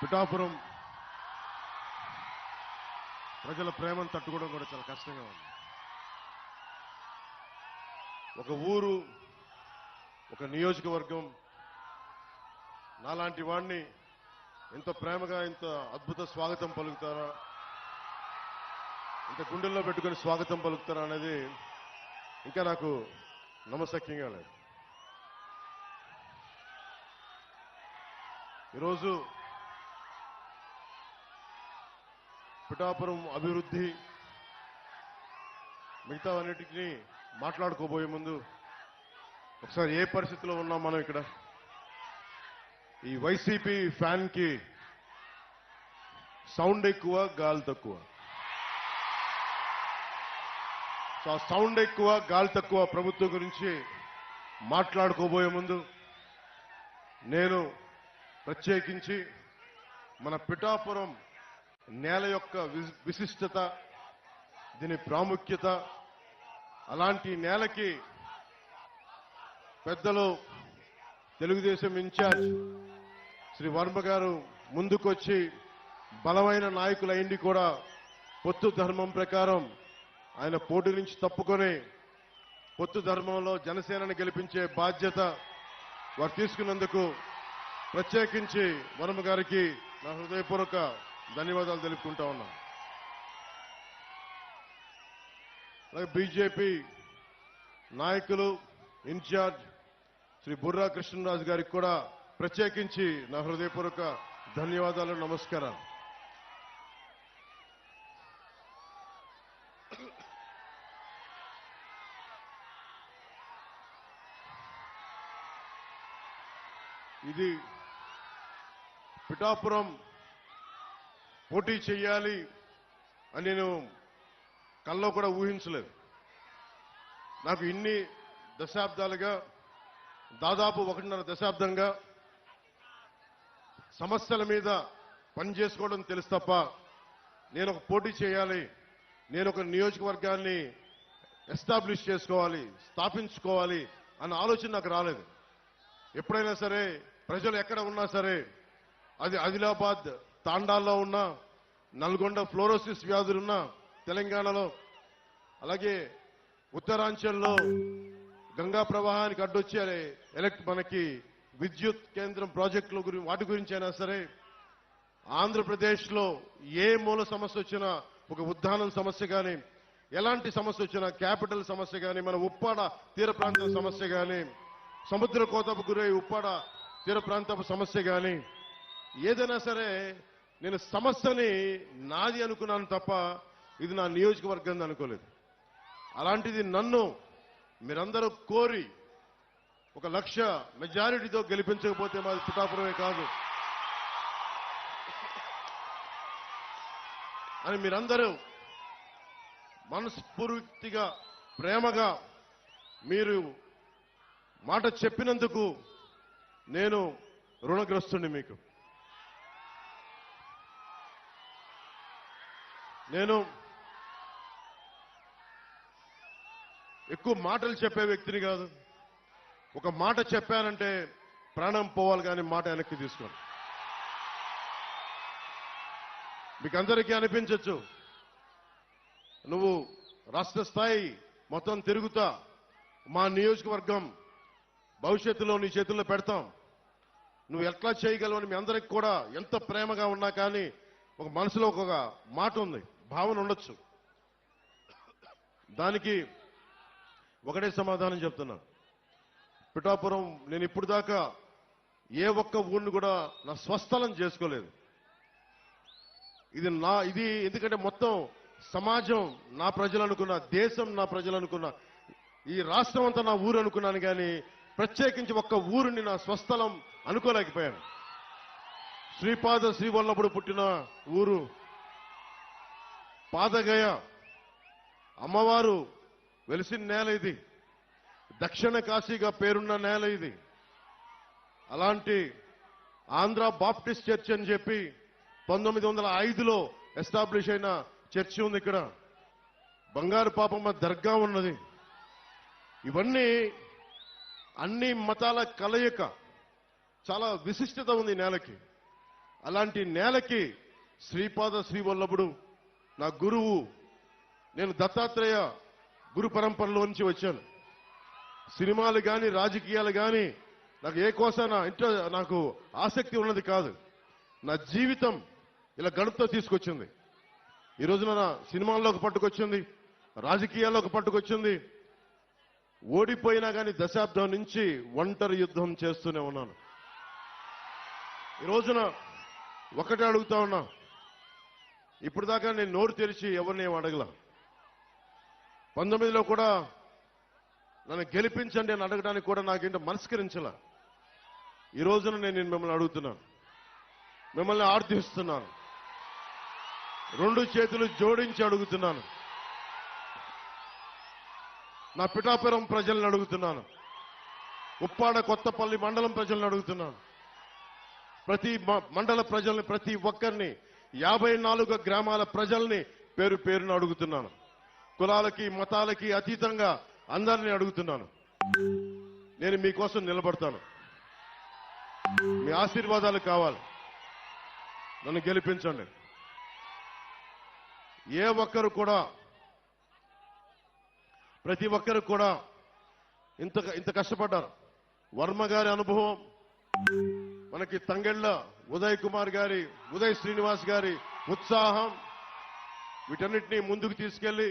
పిఠాపురం ప్రజల ప్రేమను తట్టుకోవడం కూడా చాలా కష్టంగా ఉంది. ఒక ఊరు, ఒక నియోజకవర్గం నాలాంటి వాడిని ఎంత ప్రేమగా, ఇంత అద్భుత స్వాగతం పలుకుతారా, ఇంత గుండెల్లో పెట్టుకుని స్వాగతం పలుకుతారా అనేది ఇంకా నాకు నమ్మశక్యంగా లేదు. ఈరోజు పిఠాపురం అభివృద్ధి మిగతావన్నిటిని మాట్లాడుకోబోయే ముందు ఒకసారి ఏ పరిస్థితిలో ఉన్నాం మనం ఇక్కడ. ఈ వైసీపీ ఫ్యాన్ కి సౌండ్ ఎక్కువ, గాలి తక్కువ. సో ఆ సౌండ్ ఎక్కువ, గాలి తక్కువ ప్రభుత్వం గురించి మాట్లాడుకోబోయే ముందు నేను ప్రత్యేకించి మన పిఠాపురం నేల యొక్క విశిష్టత, దీని ప్రాముఖ్యత, అలాంటి నేలకి పెద్దలు తెలుగుదేశం ఇన్ఛార్జ్ శ్రీ వర్మ గారు ముందుకొచ్చి బలమైన నాయకులైంది కూడా పొత్తు ధర్మం ప్రకారం ఆయన పోటీ నుంచి తప్పుకొని పొత్తు ధర్మంలో జనసేనని గెలిపించే బాధ్యత వారు తీసుకున్నందుకు ప్రత్యేకించి వర్మ గారికి నా హృదయపూర్వక ధన్యవాదాలు తెలుపుకుంటా ఉన్నాను. అలాగే బీజేపీ నాయకులు ఇన్ఛార్జ్ శ్రీ బుర్రా కృష్ణరాజు గారికి కూడా ప్రత్యేకించి నా హృదయపూర్వక ధన్యవాదాలు, నమస్కారాలు. ఇది పిఠాపురం పోటీ చేయాలి అని నేను కల్లో కూడా ఊహించలేదు. నాకు ఇన్ని దశాబ్దాలుగా, దాదాపు 1.5 దశాబ్దంగా సమస్యల మీద పనిచేసుకోవడం తెలుసు తప్ప నేను ఒక పోటీ చేయాలి, నేను ఒక నియోజకవర్గాన్ని ఎస్టాబ్లిష్ చేసుకోవాలి, స్థాపించుకోవాలి అన్న ఆలోచన నాకు రాలేదు. ఎప్పుడైనా సరే ప్రజలు ఎక్కడ ఉన్నా సరే, అది ఆదిలాబాద్ తాండాల్లో ఉన్నా, నల్గొండ ఫ్లోరోసిస్ వ్యాధులున్నా తెలంగాణలో, అలాగే ఉత్తరాంచల్లో గంగా ప్రవాహానికి అడ్డొచ్చి మనకి విద్యుత్ కేంద్రం ప్రాజెక్టుల గురించి, వాటి గురించి అయినా సరే, ఆంధ్రప్రదేశ్లో ఏ మూల సమస్య వచ్చినా, ఒక ఉద్దానం సమస్య కానీ, ఎలాంటి సమస్య వచ్చినా, క్యాపిటల్ సమస్య కానీ, మన ఉప్పాడ తీర ప్రాంతం సమస్య కానీ, సముద్ర కోతకు గురై ఉప్పాడ తీర ప్రాంతపు సమస్య కానీ, ఏదైనా సరే నేను సమస్యని నాది అనుకున్నాను తప్ప ఇది నా నియోజకవర్గం అనుకోలేదు. అలాంటిది నన్ను మీరందరూ కోరి 1 లక్ష మెజారిటీతో గెలిపించకపోతే మాది పిఠాపురమే కాదు అని మీరందరూ మనస్ఫూర్తిగా, ప్రేమగా మీరు మాట చెప్పినందుకు నేను రుణగ్రస్తుని. మీకు నేను ఎక్కువ మాటలు చెప్పే వ్యక్తిని కాదు. ఒక మాట చెప్పానంటే ప్రాణం పోవాలి కానీ మాట వెనక్కి తీసుకోను. మీకు అందరికీ అనిపించవచ్చు, నువ్వు రాష్ట్ర స్థాయి మొత్తం తిరుగుతా, మా నియోజకవర్గం భవిష్యత్తులో నీ చేతుల్లో పెడతాం, నువ్వు ఎట్లా చేయగలవు అని మీ అందరికి కూడా ఎంత ప్రేమగా ఉన్నా కానీ ఒక మనసులో ఒక మాట ఉంది, భావన ఉండొచ్చు. దానికి ఒకటే సమాధానం చెప్తున్నా. పిఠాపురం నేను ఇప్పుడు దాకా ఏ ఒక్క ఊరిని కూడా నా స్వస్థలం చేసుకోలేదు. ఇది ఎందుకంటే మొత్తం సమాజం నా ప్రజలు అనుకున్నా, దేశం నా ప్రజలు అనుకున్నా, ఈ రాష్ట్రం అంతా నా ఊరు అనుకున్నాను కానీ ప్రత్యేకించి ఒక్క ఊరిని నా స్వస్థలం అనుకోలేకపోయాను. శ్రీపాద శ్రీవల్లభుడు పుట్టిన ఊరు పాదగయ, అమ్మవారు వెలిసిన నేల ఇది, దక్షిణ కాశీగా పేరున్న నేల ఇది. అలాంటి ఆంధ్ర బాప్టిస్ట్ చర్చ్ అని చెప్పి 1905లో ఎస్టాబ్లిష్ అయిన చర్చి ఉంది ఇక్కడ. బంగారు పాపమ్మ దర్గా ఉన్నది. ఇవన్నీ అన్ని మతాల కలయిక, చాలా విశిష్టత ఉంది నేలకి. అలాంటి నేలకి శ్రీపాద శ్రీవల్లభుడు నా గురువు. నేను దత్తాత్రేయ గురు పరంపరలో నుంచి వచ్చాను. సినిమాలు కానీ రాజకీయాలు కానీ నాకు ఏ కోసాన నాకు ఆసక్తి ఉన్నది కాదు. నా జీవితం ఇలా గడుపుతో తీసుకొచ్చింది. ఈ రోజున నా సినిమాల్లోకి పట్టుకొచ్చింది, రాజకీయాల్లోకి పట్టుకొచ్చింది. ఓడిపోయినా కానీ దశాబ్దం నుంచి ఒంటరి యుద్ధం చేస్తూనే ఉన్నాను. ఈ రోజున ఒకటే అడుగుతా ఉన్నా, ఇప్పుడు దాకా నేను నోరు తెరిచి ఎవరిని ఏం అడగల. 19లో కూడా నన్ను గెలిపించండి అని అడగడానికి కూడా నాకేంటో మనస్కరించలా. ఈ రోజున నేను మిమ్మల్ని అడుగుతున్నాను, మిమ్మల్ని ఆర్థిస్తున్నాను, 2 చేతులు జోడించి అడుగుతున్నాను. నా పిఠాపురం ప్రజలను అడుగుతున్నాను, ఉప్పాడ కొత్తపల్లి మండలం ప్రజలను అడుగుతున్నాను, ప్రతి మండల ప్రజల్ని, ప్రతి ఒక్కరిని, 54 గ్రామాల ప్రజల్ని పేరు పేరును అడుగుతున్నాను. కులాలకి మతాలకి అతీతంగా అందరినీ అడుగుతున్నాను. నేను మీకోసం నిలబడతాను. మీ ఆశీర్వాదాలు కావాలి. నన్ను గెలిపించండి. ఏ ఒక్కరు కూడా, ప్రతి ఒక్కరు కూడా ఇంత కష్టపడ్డారు. వర్మ గారి అనుభవం, మనకి తంగెళ్ళ ఉదయ్ కుమార్ గారి, ఉదయ్ శ్రీనివాస్ గారి ఉత్సాహం, వీటన్నిటినీ ముందుకు తీసుకెళ్లి,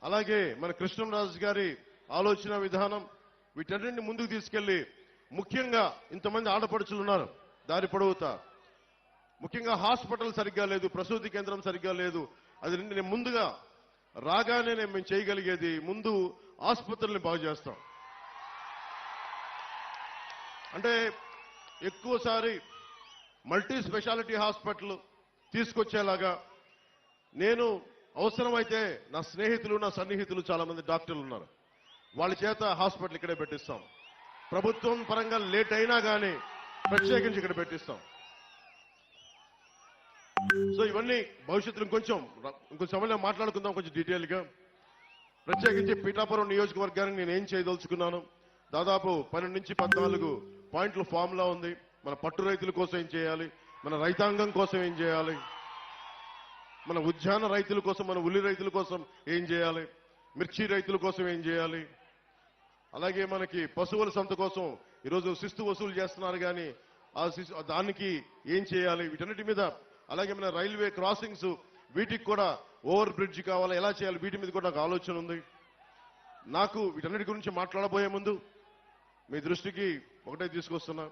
అలాగే మన కృష్ణరాజు గారి ఆలోచన విధానం, వీటన్నిటిని ముందుకు తీసుకెళ్లి, ముఖ్యంగా ఇంతమంది ఆడపడుచులు ఉన్నారు దారి పొడవుతా. ముఖ్యంగా హాస్పిటల్ సరిగ్గా లేదు, ప్రసూతి కేంద్రం సరిగ్గా లేదు. అది నేను ముందుగా రాగానే మేము చేయగలిగేది ముందు ఆసుపత్రుల్ని బాగు చేస్తాం. అంటే ఎక్కువసారి మల్టీ స్పెషాలిటీ హాస్పిటల్ తీసుకొచ్చేలాగా నేను అవసరమైతే నా స్నేహితులు, నా సన్నిహితులు చాలా మంది డాక్టర్లు ఉన్నారు, వాళ్ళ చేత హాస్పిటల్ ఇక్కడే పెట్టిస్తాం. ప్రభుత్వం పరంగా లేట్ అయినా కానీ ప్రత్యేకించి ఇక్కడ పెట్టిస్తాం. సో ఇవన్నీ భవిష్యత్తులో ఇంకొంచెం సమయంలో మాట్లాడుకుందాం కొంచెం డీటెయిల్గా. ప్రత్యేకించి పీఠాపురం నియోజకవర్గానికి నేను ఏం చేయదలుచుకున్నాను, దాదాపు 12 నుంచి 14 పాయింట్ల ఫార్ములా ఉంది. మన పట్టు రైతుల కోసం ఏం చేయాలి, మన రైతాంగం కోసం ఏం చేయాలి, మన ఉద్యాన రైతుల కోసం, మన ఉల్లి రైతుల కోసం ఏం చేయాలి, మిర్చి రైతుల కోసం ఏం చేయాలి, అలాగే మనకి పశువుల సంత కోసం ఈరోజు శిస్తు వసూలు చేస్తున్నారు కానీ దానికి ఏం చేయాలి, వీటన్నిటి మీద, అలాగే మన రైల్వే క్రాసింగ్స్ వీటికి కూడా ఓవర్ బ్రిడ్జ్ కావాలా, ఎలా చేయాలి, వీటి మీద కూడా నాకు ఆలోచన ఉంది. నాకు వీటన్నిటి గురించి మాట్లాడబోయే ముందు మీ దృష్టికి ఒకటే తీసుకొస్తున్నా,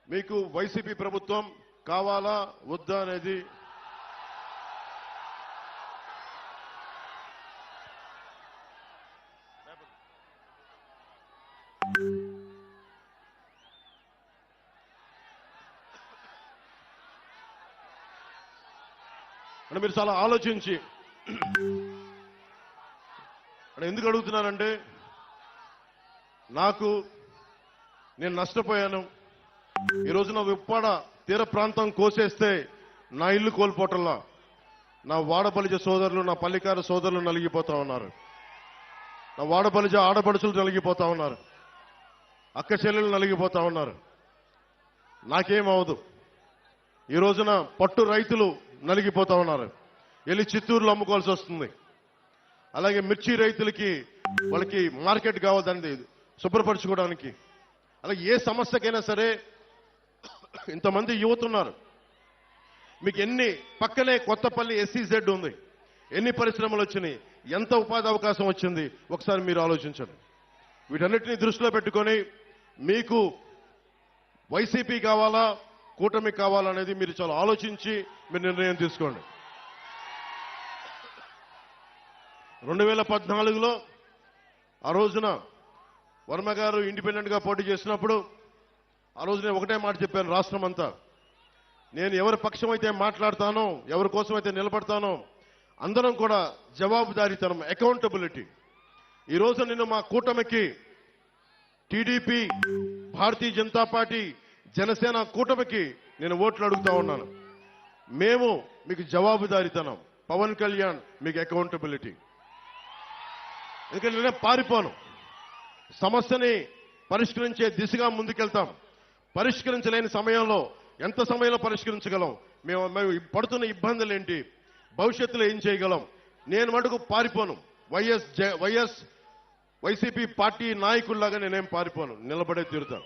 మీకు వైసీపీ ప్రభుత్వం కావాలా వద్దా అనేది అంటే మీరు చాలా ఆలోచించి, ఎందుకు అడుగుతున్నానంటే నేను నష్టపోయాను. ఈ రోజున ఉప్పాడ తీర ప్రాంతం కోసేస్తే నా ఇల్లు కోల్పోవటంలా నా వాడబలిజ సోదరులు, నా పల్లికార సోదరులు నలిగిపోతా ఉన్నారు, నా వాడబలిజ ఆడపడుచులు నలిగిపోతా ఉన్నారు, అక్క చెల్లెలు నలిగిపోతా ఉన్నారు. నాకేమవదు. ఈ రోజున పట్టు రైతులు నలిగిపోతా ఉన్నారు, వెళ్ళి చిత్తూరులో అమ్ముకోవాల్సి వస్తుంది. అలాగే మిర్చి రైతులకి వాళ్ళకి మార్కెట్ కావద్దండి శుభ్రపరచుకోవడానికి. అలాగే ఏ సమస్యకైనా సరే ఇంతమంది యువత ఉన్నారు. మీకు పక్కనే కొత్తపల్లి SEZ ఉంది, ఎన్ని పరిశ్రమలు వచ్చినాయి, ఎంత ఉపాధి అవకాశం వచ్చింది, ఒకసారి మీరు ఆలోచించండి. వీటన్నిటిని దృష్టిలో పెట్టుకొని మీకు వైసీపీ కావాలా కూటమి కావాలనేది మీరు చాలా ఆలోచించి మీరు నిర్ణయం తీసుకోండి. 2014లో ఆ రోజున వర్మ గారు ఇండిపెండెంట్ గా పోటీ చేసినప్పుడు ఆ రోజు నేను ఒకటే మాట చెప్పాను, రాష్ట్రం అంతా నేను ఎవరి పక్షం అయితే మాట్లాడతానో, ఎవరి కోసం అయితే నిలబడతానో అందరం కూడా జవాబుదారీతనం, అకౌంటబిలిటీ. ఈ రోజు నేను మా కూటమికి టీడీపీ, భారతీయ జనతా పార్టీ, జనసేన కూటమికి నేను ఓట్లు అడుగుతా ఉన్నాను. మేము మీకు జవాబుదారీతనం, పవన్ కళ్యాణ్ మీకు అకౌంటబిలిటీ. ఎందుకంటే నేనే పారిపోను, సమస్యని పరిష్కరించే దిశగా ముందుకెళ్తాం. పరిష్కరించలేని సమయంలో ఎంత సమయంలో పరిష్కరించగలం, మేము పడుతున్న ఇబ్బందులు ఏంటి, భవిష్యత్తులో ఏం చేయగలం. నేను మటుకు పారిపోను. వైసీపీ పార్టీ నాయకుల్లాగా నేనేం పారిపోను, నిలబడే తీరుతాను.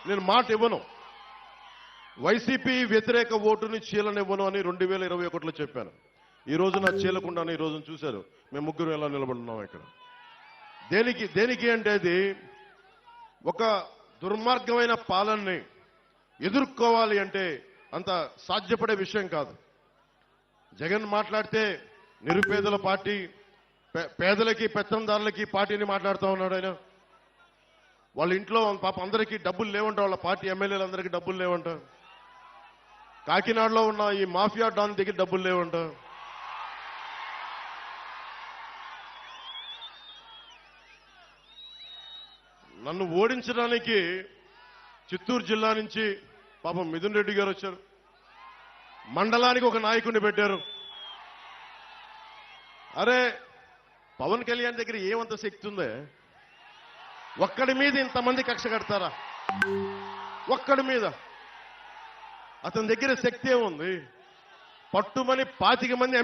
నేను మాట ఇవ్వను. వైసీపీ వ్యతిరేక ఓటుని చీలనివ్వను అని 2021లో చెప్పాను. ఈ రోజు నా చీలకుండానే ఈ రోజున చూశారు మేము ముగ్గురు ఎలా నిలబడున్నాం ఇక్కడ. దేనికి అంటే అది ఒక దుర్మార్గమైన పాలనని ఎదుర్కోవాలి అంటే అంత సాధ్యపడే విషయం కాదు. జగన్ మాట్లాడితే నిరుపేదల పార్టీ, పేదలకి పెత్తందారులకి పార్టీని మాట్లాడుతూ ఉన్నాడు ఆయన. వాళ్ళ ఇంట్లో పాప అందరికీ డబ్బులు లేవంట, వాళ్ళ పార్టీ ఎమ్మెల్యేలందరికీ డబ్బులు లేవంట. కాకినాడలో ఉన్న ఈ మాఫియా డాన్ దగ్గర డబ్బులు లేవంట. నన్ను ఓడించడానికి చిత్తూరు జిల్లా నుంచి పాపం మిథున్ రెడ్డి గారు వచ్చారు. మండలానికి ఒక నాయకుడిని పెట్టారు. అరే పవన్ కళ్యాణ్ దగ్గర ఏమంత శక్తి ఉందే? ఒక్కడి మీద ఇంతమంది కక్ష కడతారా? ఒక్కడి మీద అతని దగ్గర శక్తి ఏముంది? పట్టుమని 25 మంది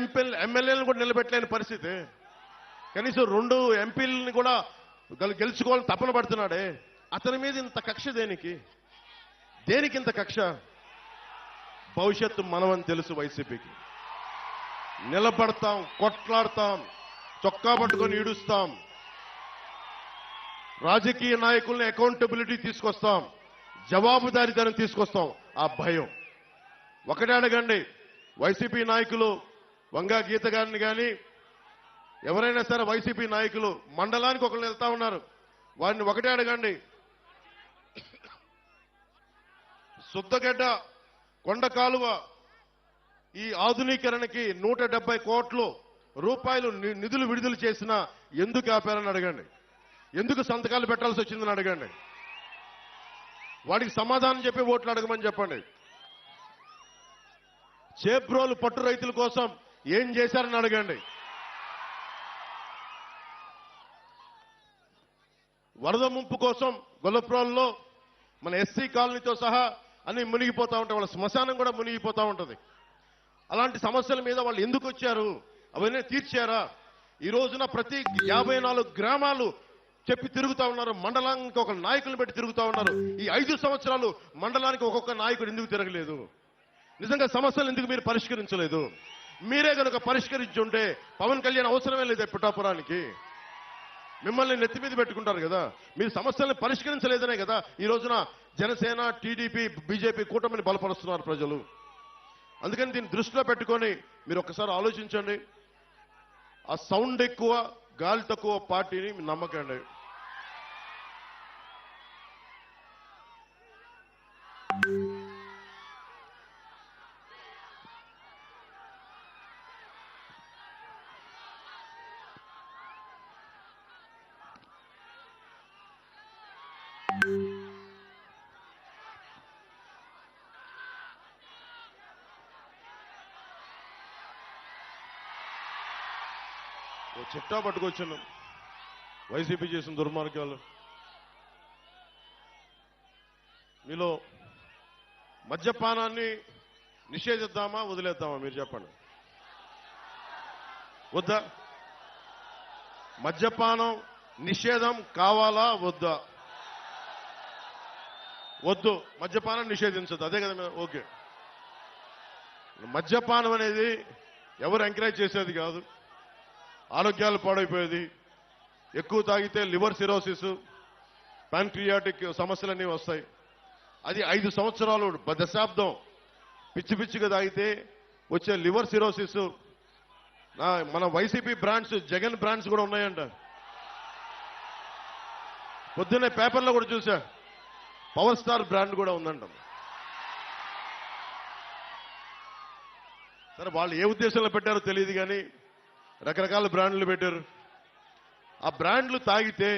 ఎమ్మెల్యేలను కూడా నిలబెట్టలేని పరిస్థితి. కనీసం 2 ఎంపీలని కూడా గెలుచుకోవాలని తపన పడుతున్నాడే. అతని మీద ఇంత కక్ష దేనికి ఇంత కక్ష? భవిష్యత్తు మనమని తెలుసు. వైసీపీకి నిలబడతాం, కొట్లాడతాం, చొక్కా పట్టుకొని ఈడుస్తాం, రాజకీయ నాయకుల్ని అకౌంటబిలిటీ తీసుకొస్తాం, జవాబుదారీతనం తీసుకొస్తాం. ఆ భయం ఒకటే అడగండి. వైసీపీ నాయకులు వంగా గీత గారిని కానీ ఎవరైనా సరే వైసీపీ నాయకులు మండలానికి ఒకళ్ళు వెళ్తా ఉన్నారు, వారిని ఒకటే అడగండి. సుద్దగడ్డ కొండ కాలువ ఈ ఆధునీకరణకి 170 కోట్ల రూపాయలు నిధులు విడుదల చేసినా ఎందుకు ఆపారని అడగండి. ఎందుకు సంతకాలు పెట్టాల్సి వచ్చిందని అడగండి. వాడికి సమాధానం చెప్పి ఓట్లు అడగమని చెప్పండి. చేబ్రోలు పట్టు రైతుల కోసం ఏం చేశారని అడగండి. వరద ముంపు కోసం గొల్లప్రోల్లో మన ఎస్సీ కాలనీతో సహా అన్ని మునిగిపోతా ఉంటాయి. వాళ్ళ శ్మశానం కూడా మునిగిపోతా ఉంటుంది. అలాంటి సమస్యల మీద వాళ్ళు ఎందుకు వచ్చారు? అవన్నీ తీర్చారా? ఈ రోజున ప్రతి 54 గ్రామాలు చెప్పి తిరుగుతా ఉన్నారు. మండలానికి ఒక నాయకులను పెట్టి తిరుగుతా ఉన్నారు. ఈ 5 సంవత్సరాలు మండలానికి ఒక్కొక్క నాయకుడు ఎందుకు తిరగలేదు? నిజంగా సమస్యలు ఎందుకు మీరు పరిష్కరించలేదు? మీరే కనుక పరిష్కరించుంటే పవన్ కళ్యాణ్ అవసరమే లేదు పిఠాపురానికి. మిమ్మల్ని నెత్తి మీద పెట్టుకుంటారు కదా. మీరు సమస్యల్ని పరిష్కరించలేదనే కదా ఈ రోజున జనసేన, టీడీపీ, బీజేపీ కూటమిని బలపరుస్తున్నారు ప్రజలు. అందుకని దీన్ని దృష్టిలో పెట్టుకొని మీరు ఒక్కసారి ఆలోచించండి. ఆ సౌండ్ ఎక్కువ, గాలి తక్కువ పార్టీని నమ్మకండి. చిట్టా పట్టుకొచ్చాను వైసీపీ చేసిన దుర్మార్గాలు. మీలో మద్యపానాన్ని నిషేధిద్దామా వదిలేద్దామా? మీరు చెప్పండి. వద్దా? మద్యపానం నిషేధం కావాలా వద్దా? వద్దు. మద్యపానం నిషేధించదు, అదే కదా. ఓకే. మద్యపానం అనేది ఎవరు ఎంకరేజ్ చేసేది కాదు. ఆరోగ్యాలు పాడైపోయేది. ఎక్కువ తాగితే లివర్ సిరోసిస్, ప్యాంక్రియాటిక్ సమస్యలన్నీ వస్తాయి. అది 5 సంవత్సరాలు, దశాబ్దం పిచ్చి పిచ్చిగా తాగితే వచ్చే లివర్ సిరోసిస్. మన వైసీపీ బ్రాండ్స్, జగన్ బ్రాండ్స్ కూడా ఉన్నాయంట. పొద్దున్నే పేపర్లో కూడా చూసా, పవర్ స్టార్ బ్రాండ్ కూడా ఉందంట. సరే వాళ్ళు ఏ ఉద్దేశంలో పెట్టారో తెలియదు కానీ రకరకాల బ్రాండ్లు పెట్టారు. ఆ బ్రాండ్లు తాగితే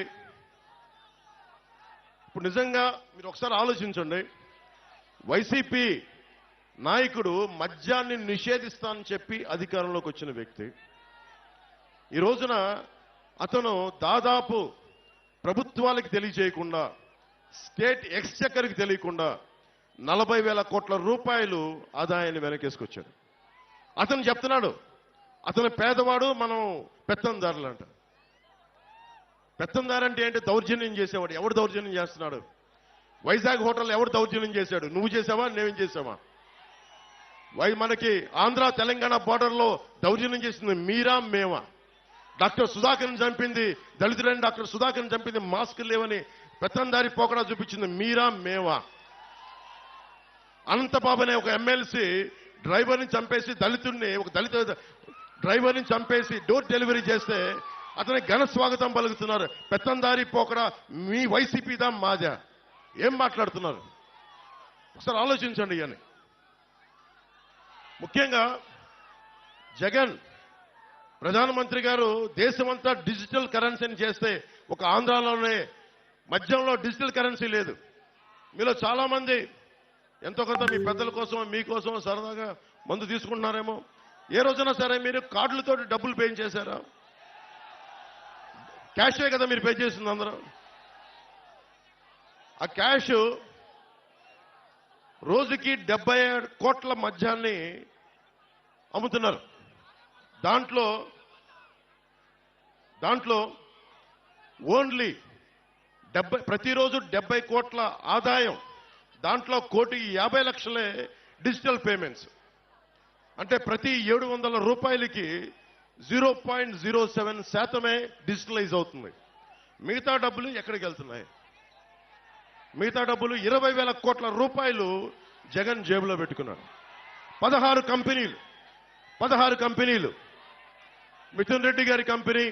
ఇప్పుడు నిజంగా మీరు ఒకసారి ఆలోచించండి. వైసీపీ నాయకుడు మద్యాన్ని నిషేధిస్తానని చెప్పి అధికారంలోకి వచ్చిన వ్యక్తి. ఈ రోజున అతను దాదాపు ప్రభుత్వాలకు తెలియజేయకుండా, స్టేట్ ఎక్స్చెక్కర్కి తెలియకుండా 40,000 కోట్ల రూపాయలు ఆదాయాన్ని వెనకేసుకొచ్చాడు. అతను చెప్తున్నాడు అతను పేదవాడు, మనం పెత్తందారులు అంట. పెత్తందారు అంటే ఏంటి? దౌర్జన్యం చేసేవాడు. ఎవడు దౌర్జన్యం చేస్తున్నాడు? వైజాగ్ హోటల్ ఎవడు దౌర్జన్యం చేశాడు? నువ్వు చేసావా, నేనేం చేసావా? మనకి ఆంధ్ర తెలంగాణ బార్డర్లో దౌర్జన్యం చేసింది మీరా మేమా? డాక్టర్ సుధాకర్ని చంపింది, దళితుడైన డాక్టర్ సుధాకర్ని చంపింది మాస్క్ లేవని పెత్తందారి పోకడా చూపించింది మీరా మేమా? అనంతబాబు అనే ఒక ఎమ్మెల్సీ డ్రైవర్ని చంపేసి దళితుడిని, ఒక దళిత డ్రైవర్ని చంపేసి డోర్ డెలివరీ చేస్తే అతనికి ఘన స్వాగతం పలుకుతున్నారు. పెత్తందారి పోకడా మీ వైసీపీదా మాదా? ఏం మాట్లాడుతున్నారు? ఒకసారి ఆలోచించండి. అని ముఖ్యంగా జగన్ ప్రధానమంత్రి గారు దేశమంతా డిజిటల్ కరెన్సీని చేస్తే ఒక ఆంధ్రాలోనే మధ్యంలో డిజిటల్ కరెన్సీ లేదు. మీలో చాలా మంది ఎంతో కొంత మీ పెద్దల కోసం మీకోసం సరదాగా మందు తీసుకుంటున్నారేమో. ఏ రోజైనా సరే మీరు కార్డులతో డబ్బులు పే చేశారా? క్యాషే కదా మీరు పే చేసింది అందరూ. ఆ క్యాష్ రోజుకి 77 కోట్ల మద్యాన్ని అమ్ముతున్నారు. దాంట్లో ఓన్లీ ప్రతిరోజు 70 కోట్ల ఆదాయం, దాంట్లో 1,50,00,000 డిజిటల్ పేమెంట్స్. అంటే ప్రతి 700 రూపాయలకి 0.07% డిజిటలైజ్ అవుతుంది. మిగతా డబ్బులు ఎక్కడికి వెళ్తున్నాయి? మిగతా డబ్బులు 20,000 కోట్ల రూపాయలు జగన్ జేబులో పెట్టుకున్నాడు. 16 కంపెనీలు, మిథున్ రెడ్డి గారి కంపెనీ,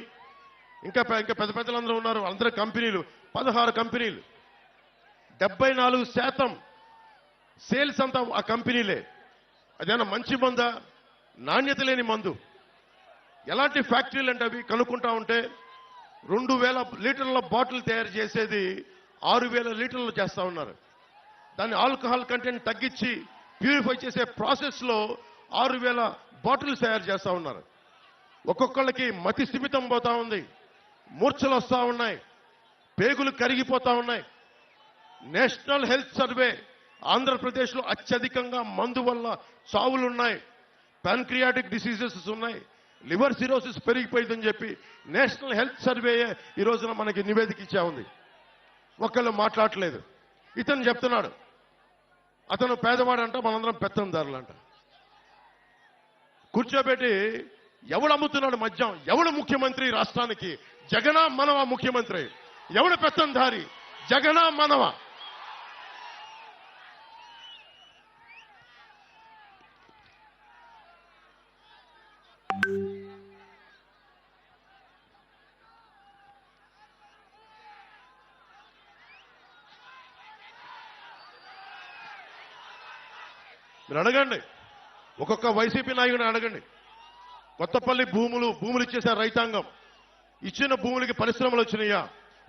ఇంకా పెద్ద పెద్దలందరూ ఉన్నారు, అందరి కంపెనీలు, 16 కంపెనీలు. 74% సేల్స్ అంతా ఆ కంపెనీలే. అదేనా మంచి మందా? నాణ్యత లేని మందు. ఎలాంటి ఫ్యాక్టరీలు అంటే అవి కనుక్కుంటా ఉంటే 2,000 లీటర్ల బాటిల్ తయారు చేసేది 6,000 లీటర్లు చేస్తా ఉన్నారు. దాన్ని ఆల్కహాల్ కంటెంట్ తగ్గించి ప్యూరిఫై చేసే ప్రాసెస్లో 6,000 బాటిల్స్ తయారు చేస్తా ఉన్నారు. ఒక్కొక్కళ్ళకి మతి స్థిమితం పోతా ఉంది, మూర్ఛలు వస్తూ ఉన్నాయి, పేగులు కరిగిపోతా ఉన్నాయి. నేషనల్ హెల్త్ సర్వే ఆంధ్రప్రదేశ్లో అత్యధికంగా మందు వల్ల చావులున్నాయి, ప్యాన్క్రియాటిక్ డిసీజెస్ ఉన్నాయి, లివర్ సిరోసిస్ పెరిగిపోయిందని చెప్పి నేషనల్ హెల్త్ సర్వే ఈ రోజున మనకి నివేదిక ఇచ్చా ఉంది. ఒకళ్ళు మాట్లాడలేదు. ఇతను చెప్తున్నాడు అతను పేదవాడంట, మనందరం పెత్తందారులంట. కూర్చోబెట్టి ఎవడు అమ్ముతున్నాడు మద్యం? ఎవడు ముఖ్యమంత్రి రాష్ట్రానికి? జగనా మనవా ముఖ్యమంత్రి? ఎవడు పెత్తందారి? జగనా మనవా? మీరు అడగండి, ఒక్కొక్క వైసీపీ నాయకుడిని అడగండి. కొత్తపల్లి భూములు ఇచ్చేశారు రైతాంగం. ఇచ్చిన భూములకి పరిశ్రమలు వచ్చినాయా?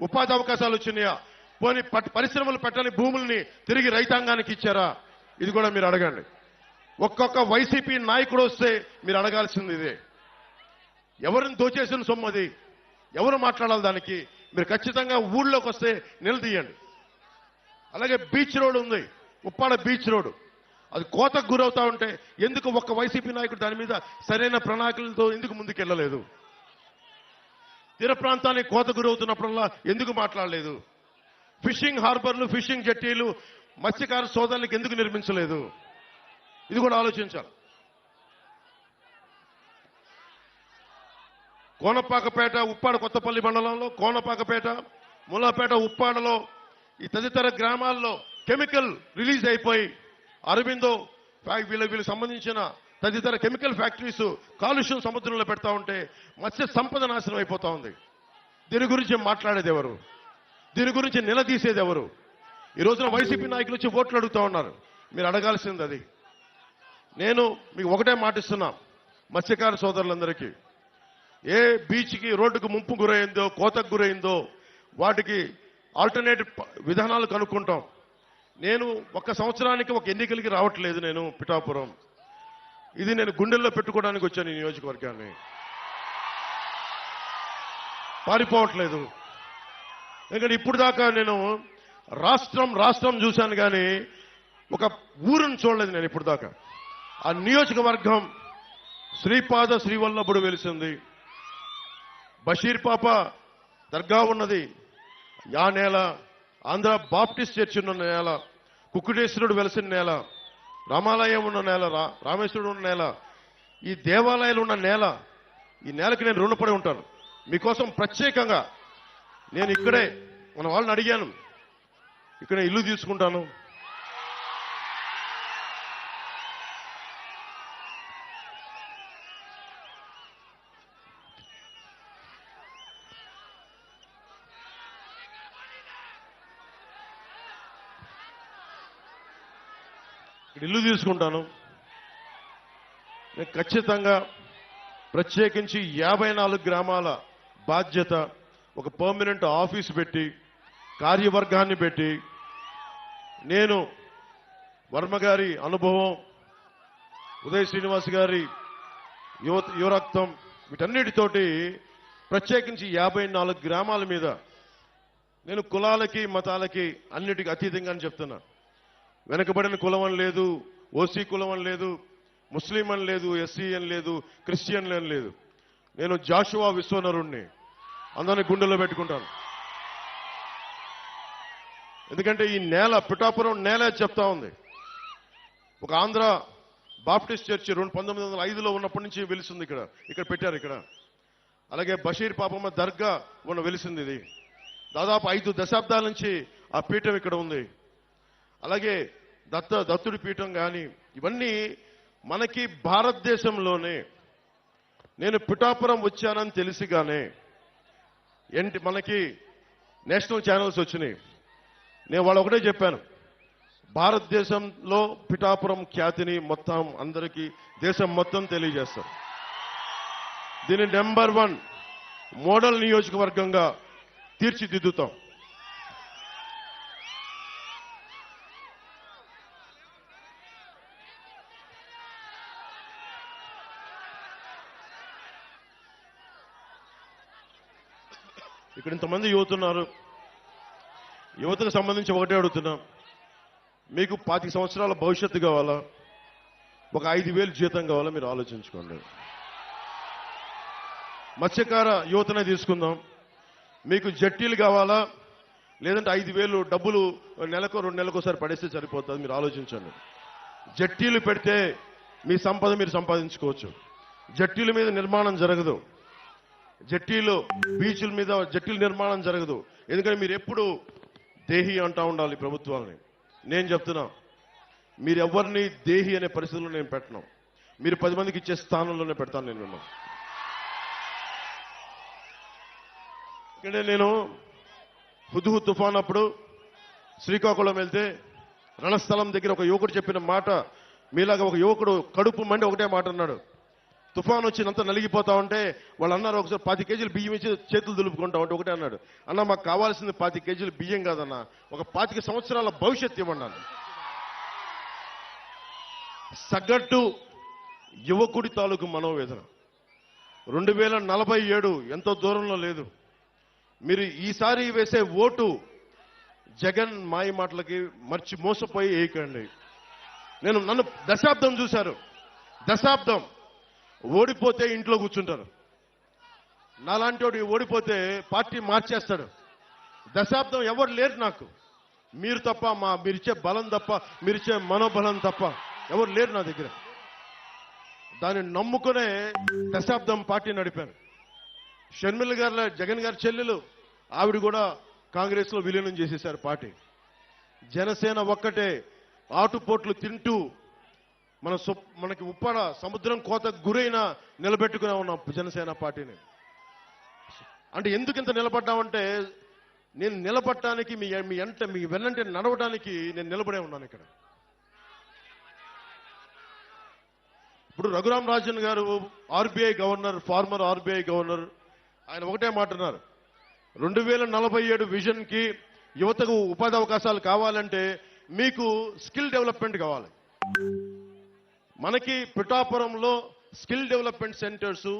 ఉపాధి అవకాశాలు వచ్చినాయా? పోనీ పరిశ్రమలు పెట్టని భూముల్ని తిరిగి రైతాంగానికి ఇచ్చారా? ఇది కూడా మీరు అడగండి. ఒక్కొక్క వైసీపీ నాయకుడు వస్తే మీరు అడగాల్సింది ఇదే. ఎవరిని దోచేసిన సొమ్మది? ఎవరు మాట్లాడాలి దానికి? మీరు ఖచ్చితంగా ఊళ్ళోకి వస్తే నిలదీయండి. అలాగే బీచ్ రోడ్ ఉంది, ఉప్పాడ బీచ్ రోడ్, అది కోతకు గురవుతా ఉంటే ఎందుకు ఒక్క వైసీపీ నాయకుడు దాని మీద సరైన ప్రణాళికలతో ఎందుకు ముందుకెళ్లలేదు? తీర ప్రాంతానికి కోత గురవుతున్నప్పుడల్లా ఎందుకు మాట్లాడలేదు? ఫిషింగ్ హార్బర్లు, ఫిషింగ్ జట్టీలు మత్స్యకార సోదరులకు ఎందుకు నిర్మించలేదు? ఇది కూడా ఆలోచించాలి. కోనపాకపేట, ఉప్పాడ కొత్తపల్లి మండలంలో కోనపాకపేట, ములాపేట, ఉప్పాడలో ఈ తదితర గ్రామాల్లో కెమికల్ రిలీజ్ అయిపోయి అరవిందో వీళ్ళకి సంబంధించిన తదితర కెమికల్ ఫ్యాక్టరీస్ కాలుష్యం సముద్రంలో పెడతా ఉంటే మత్స్య సంపద నాశనం అయిపోతా ఉంది. దీని గురించి మాట్లాడేది ఎవరు? దీని గురించి నిలదీసేది ఎవరు? ఈ రోజున వైసీపీ నాయకులు వచ్చి ఓట్లు అడుగుతా ఉన్నారు. మీరు అడగాల్సింది అది. నేను మీకు ఒకటే మాటిస్తున్నా, మత్స్యకార సోదరులందరికీ, ఏ బీచ్కి రోడ్డుకు ముంపు గురైందో, కోతకు గురైందో వాటికి ఆల్టర్నేటివ్ విధానాలు కనుక్కుంటాం. నేను ఒక సంవత్సరానికి ఒక ఎన్నికలకి రావట్లేదు. నేను పిఠాపురం, ఇది నేను గుండెల్లో పెట్టుకోవడానికి వచ్చాను. ఈ నియోజకవర్గాన్ని పారిపోవట్లేదు. ఎందుకంటే ఇప్పుడు దాకా నేను రాష్ట్రం చూశాను, కానీ ఒక ఊరుని చూడలేదు నేను ఇప్పుడు దాకా. ఆ నియోజకవర్గం శ్రీపాద శ్రీవల్లభుడు వెలిసింది, బషీర్ పాప దర్గా ఉన్నది ఆ నేల, ఆంధ్ర బాప్టిస్ట్ చర్చ్ ఉన్న నేల, కుక్కుటేశ్వరుడు వెలిసిన నేల, రామాలయం ఉన్న నేల, రామేశ్వరుడు ఉన్న నేల, ఈ దేవాలయాలు ఉన్న నేల. ఈ నేలకి నేను రుణపడి ఉంటాను. మీకోసం ప్రత్యేకంగా నేను ఇక్కడే మన వాళ్ళని అడిగాను, ఇక్కడ ఇల్లు తీసుకుంటాను. ఇల్లు తీసుకుంటాను. నేను ఖచ్చితంగా ప్రత్యేకించి 54 గ్రామాల బాధ్యత, ఒక పర్మనెంట్ ఆఫీస్ పెట్టి, కార్యవర్గాన్ని పెట్టి, నేను వర్మ గారి అనుభవం, ఉదయ్ శ్రీనివాస్ గారి యువరక్తం, వీటన్నిటితోటి ప్రత్యేకించి 54 గ్రామాల మీద నేను కులాలకి మతాలకి అన్నిటికీ అతీతంగా అని చెప్తున్నా. వెనకబడిన కులం అని లేదు, ఓసీ కులం అని లేదు, ముస్లిం అని లేదు, ఎస్సీ అని లేదు, క్రిస్టియన్ అని లేదు. నేను జాషువా విశ్వనరుణ్ణి, అందరినీ గుండెల్లో పెట్టుకుంటాను. ఎందుకంటే ఈ నేల, పిఠాపురం నేల చెప్తా ఉంది. ఒక ఆంధ్ర బాప్టిస్ట్ చర్చ్ 1905లో ఉన్నప్పటి నుంచి వెలిసింది. ఇక్కడ పెట్టారు ఇక్కడ. అలాగే బషీర్ పాపమ్మ దర్గా వెలిసింది. ఇది దాదాపు 5 దశాబ్దాల నుంచి ఆ పీఠం ఇక్కడ ఉంది. అలాగే దత్తుడి పీఠం కానీ, ఇవన్నీ మనకి భారతదేశంలోనే. నేను పిఠాపురం వచ్చానని తెలిసిగానే మనకి నేషనల్ ఛానల్స్ వచ్చినాయి. నేను వాళ్ళు ఒకటే చెప్పాను, భారతదేశంలో పిఠాపురం ఖ్యాతిని మొత్తం అందరికీ, దేశం మొత్తం తెలియజేస్తాం. దీన్ని నెంబర్ 1 మోడల్ నియోజకవర్గంగా తీర్చిదిద్దుతాం. ఇక్కడ ఇంతమంది యువత ఉన్నారు. యువతకు సంబంధించి ఒకటే అడుగుతున్నాం, మీకు 25 సంవత్సరాల భవిష్యత్తు కావాలా, ఒక 5,000 జీతం కావాలా? మీరు ఆలోచించుకోండి. మత్స్యకార యువతనే తీసుకుందాం. మీకు జట్టీలు కావాలా, లేదంటే 5,000 డబ్బులు నెలకు 2 నెలలకు పడేస్తే సరిపోతుంది? మీరు ఆలోచించండి. జట్టీలు పెడితే మీ సంపద మీరు సంపాదించుకోవచ్చు. జట్టీల మీద నిర్మాణం జరగదు, జట్టీలు బీచ్ల మీద జట్టీల నిర్మాణం జరగదు. ఎందుకంటే మీరు ఎప్పుడు దేహి అంటా ఉండాలి ప్రభుత్వాలని. నేను చెప్తున్నా, మీరు ఎవరిని దేహి అనే పరిస్థితుల్లో నేను పెట్టను. మీరు 10 మందికి ఇచ్చే స్థానంలోనే పెడతాను నేను మిమ్మల్ని. ఇక్కడ నేను హుద్హు తుఫాన్ అప్పుడు శ్రీకాకుళం వెళ్తే రణస్థలం దగ్గర ఒక యువకుడు చెప్పిన మాట, మీలాగా ఒక యువకుడు కడుపు మండి ఒకటే మాట అన్నాడు. తుఫాన్ వచ్చినంత నలిగిపోతా ఉంటే వాళ్ళు అన్నారు, ఒకసారి 25 కేజీలు బియ్యం ఇచ్చి చేతులు దులుపుకుంటా ఉంటే ఒకటే అన్నాడు, అన్న మాకు కావాల్సింది 25 కేజీలు బియ్యం కాదన్న, ఒక 25 సంవత్సరాల భవిష్యత్తు ఇవ్వన్నాను. సగటు యువకుడి తాలూకు మనోవేదన 2047 ఎంతో దూరంలో లేదు. మీరు ఈసారి వేసే ఓటు జగన్ మాయ మాటలకి మోసపోయి వేయకండి. నన్ను దశాబ్దం చూశారు. దశాబ్దం ఓడిపోతే ఇంట్లో కూర్చుంటారు. నాలాంటి వాడు ఓడిపోతే పార్టీ మార్చేస్తాడు. దశాబ్దం ఎవరు లేరు నాకు, మీరు తప్ప, మీరిచ్చే బలం తప్ప, మీరిచ్చే మనోబలం తప్ప ఎవరు లేరు నా దగ్గర. దాన్ని నమ్ముకునే దశాబ్దం పార్టీ నడిపాను. షర్మిల గారు, జగన్ గారి చెల్లెలు, ఆవిడ కూడా కాంగ్రెస్ లో విలీనం చేసేశారు పార్టీ. జనసేన ఒక్కటే ఆటుపోట్లు తింటూ మనకి ఉప్పాడ సముద్రం కోత గురైన నిలబెట్టుకునే ఉన్నాం జనసేన పార్టీని. అంటే ఎందుకు ఇంత నిలబడ్డామంటే, నేను నిలబడటానికి మీ వెన్నంటే నడవడానికి నేను నిలబడే ఉన్నాను ఇక్కడ. ఇప్పుడు రఘురాం రాజన్ గారు RBI governor, farmer RBI governor, ఆయన ఒకటే మాట అన్నారు, 2047 విజన్ కి యువతకు ఉపాధి అవకాశాలు కావాలంటే మీకు స్కిల్ డెవలప్మెంట్ కావాలి. మనకి పిఠాపురంలో స్కిల్ డెవలప్మెంట్ సెంటర్స్,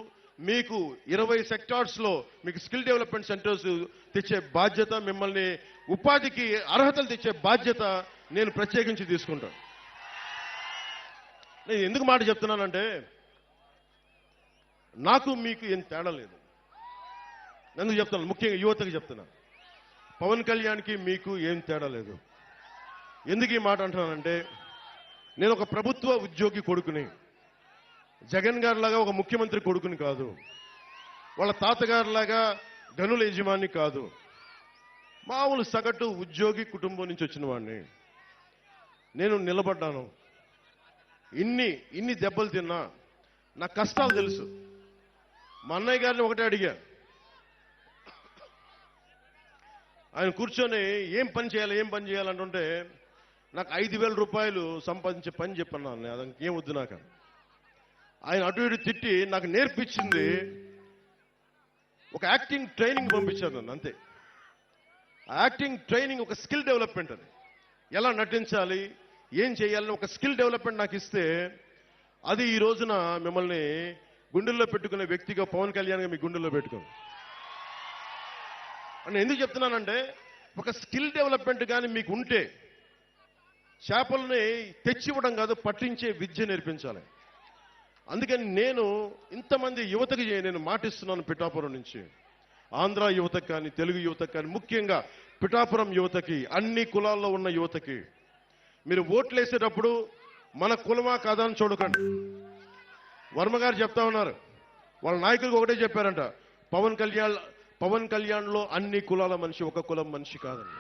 మీకు 20 సెక్టార్స్ లో మీకు స్కిల్ డెవలప్మెంట్ సెంటర్స్ తెచ్చే బాధ్యత, మిమ్మల్ని ఉపాధికి అర్హతలు తెచ్చే బాధ్యత నేను ప్రత్యేకించి తీసుకుంటాను. నేను ఎందుకు మాట చెప్తున్నానంటే నాకు మీకు ఏం తేడా లేదు. ఎందుకు చెప్తున్నాను, ముఖ్యంగా యువతకి చెప్తున్నా, పవన్ కళ్యాణ్కి మీకు ఏం తేడా లేదు. ఎందుకు ఈ మాట అంటున్నానంటే నేను ఒక ప్రభుత్వ ఉద్యోగి కొడుకుని, జగన్ గారిలాగా ఒక ముఖ్యమంత్రి కొడుకుని కాదు, వాళ్ళ తాతగారిలాగా గనుల యజమాని కాదు, మామూలు సగటు ఉద్యోగి కుటుంబం నుంచి వచ్చిన వాడిని. నేను నిలబడ్డాను. ఇన్ని దెబ్బలు తిన్నా నా కష్టాలు తెలుసు. మా అన్నయ్య గారిని ఒకటే అడిగా, ఆయన కూర్చొని ఏం పని చేయాలంటుంటే నాకు 5,000 రూపాయలు సంపాదించే పని చెప్పన్నాను. అదానికి ఏం వద్దు నాకు. ఆయన అటు ఇటు తిట్టి నాకు నేర్పించింది ఒక యాక్టింగ్ ట్రైనింగ్ పంపించారు నన్ను, అంతే. ఆ యాక్టింగ్ ట్రైనింగ్ ఒక స్కిల్ డెవలప్మెంట్. అది ఎలా నటించాలి, ఏం చేయాలని ఒక స్కిల్ డెవలప్మెంట్ నాకు ఇస్తే, అది ఈ రోజున మిమ్మల్ని గుండెల్లో పెట్టుకునే వ్యక్తిగా పవన్ కళ్యాణ్గా మీ గుండెల్లో పెట్టుకోండి అని ఎందుకు చెప్తున్నానంటే, ఒక స్కిల్ డెవలప్మెంట్ కానీ మీకు ఉంటే చేపల్ని తెచ్చివ్వడం కాదు, పట్టించే విద్య నేర్పించాలి. అందుకని నేను ఇంతమంది యువతకి నేను మాటిస్తున్నాను. పిఠాపురం నుంచి ఆంధ్ర యువతకు కానీ, తెలుగు యువతకు కానీ, ముఖ్యంగా పిఠాపురం యువతకి, అన్ని కులాల్లో ఉన్న యువతకి, మీరు ఓట్లు వేసేటప్పుడు మన కులమా కాదా అని చూడకండి. వర్మ గారు చెప్తా ఉన్నారు, వాళ్ళ నాయకులకు ఒకటే చెప్పారంట, పవన్ కళ్యాణ్లో అన్ని కులాల మనిషి, ఒక కులం మనిషి కాదండి.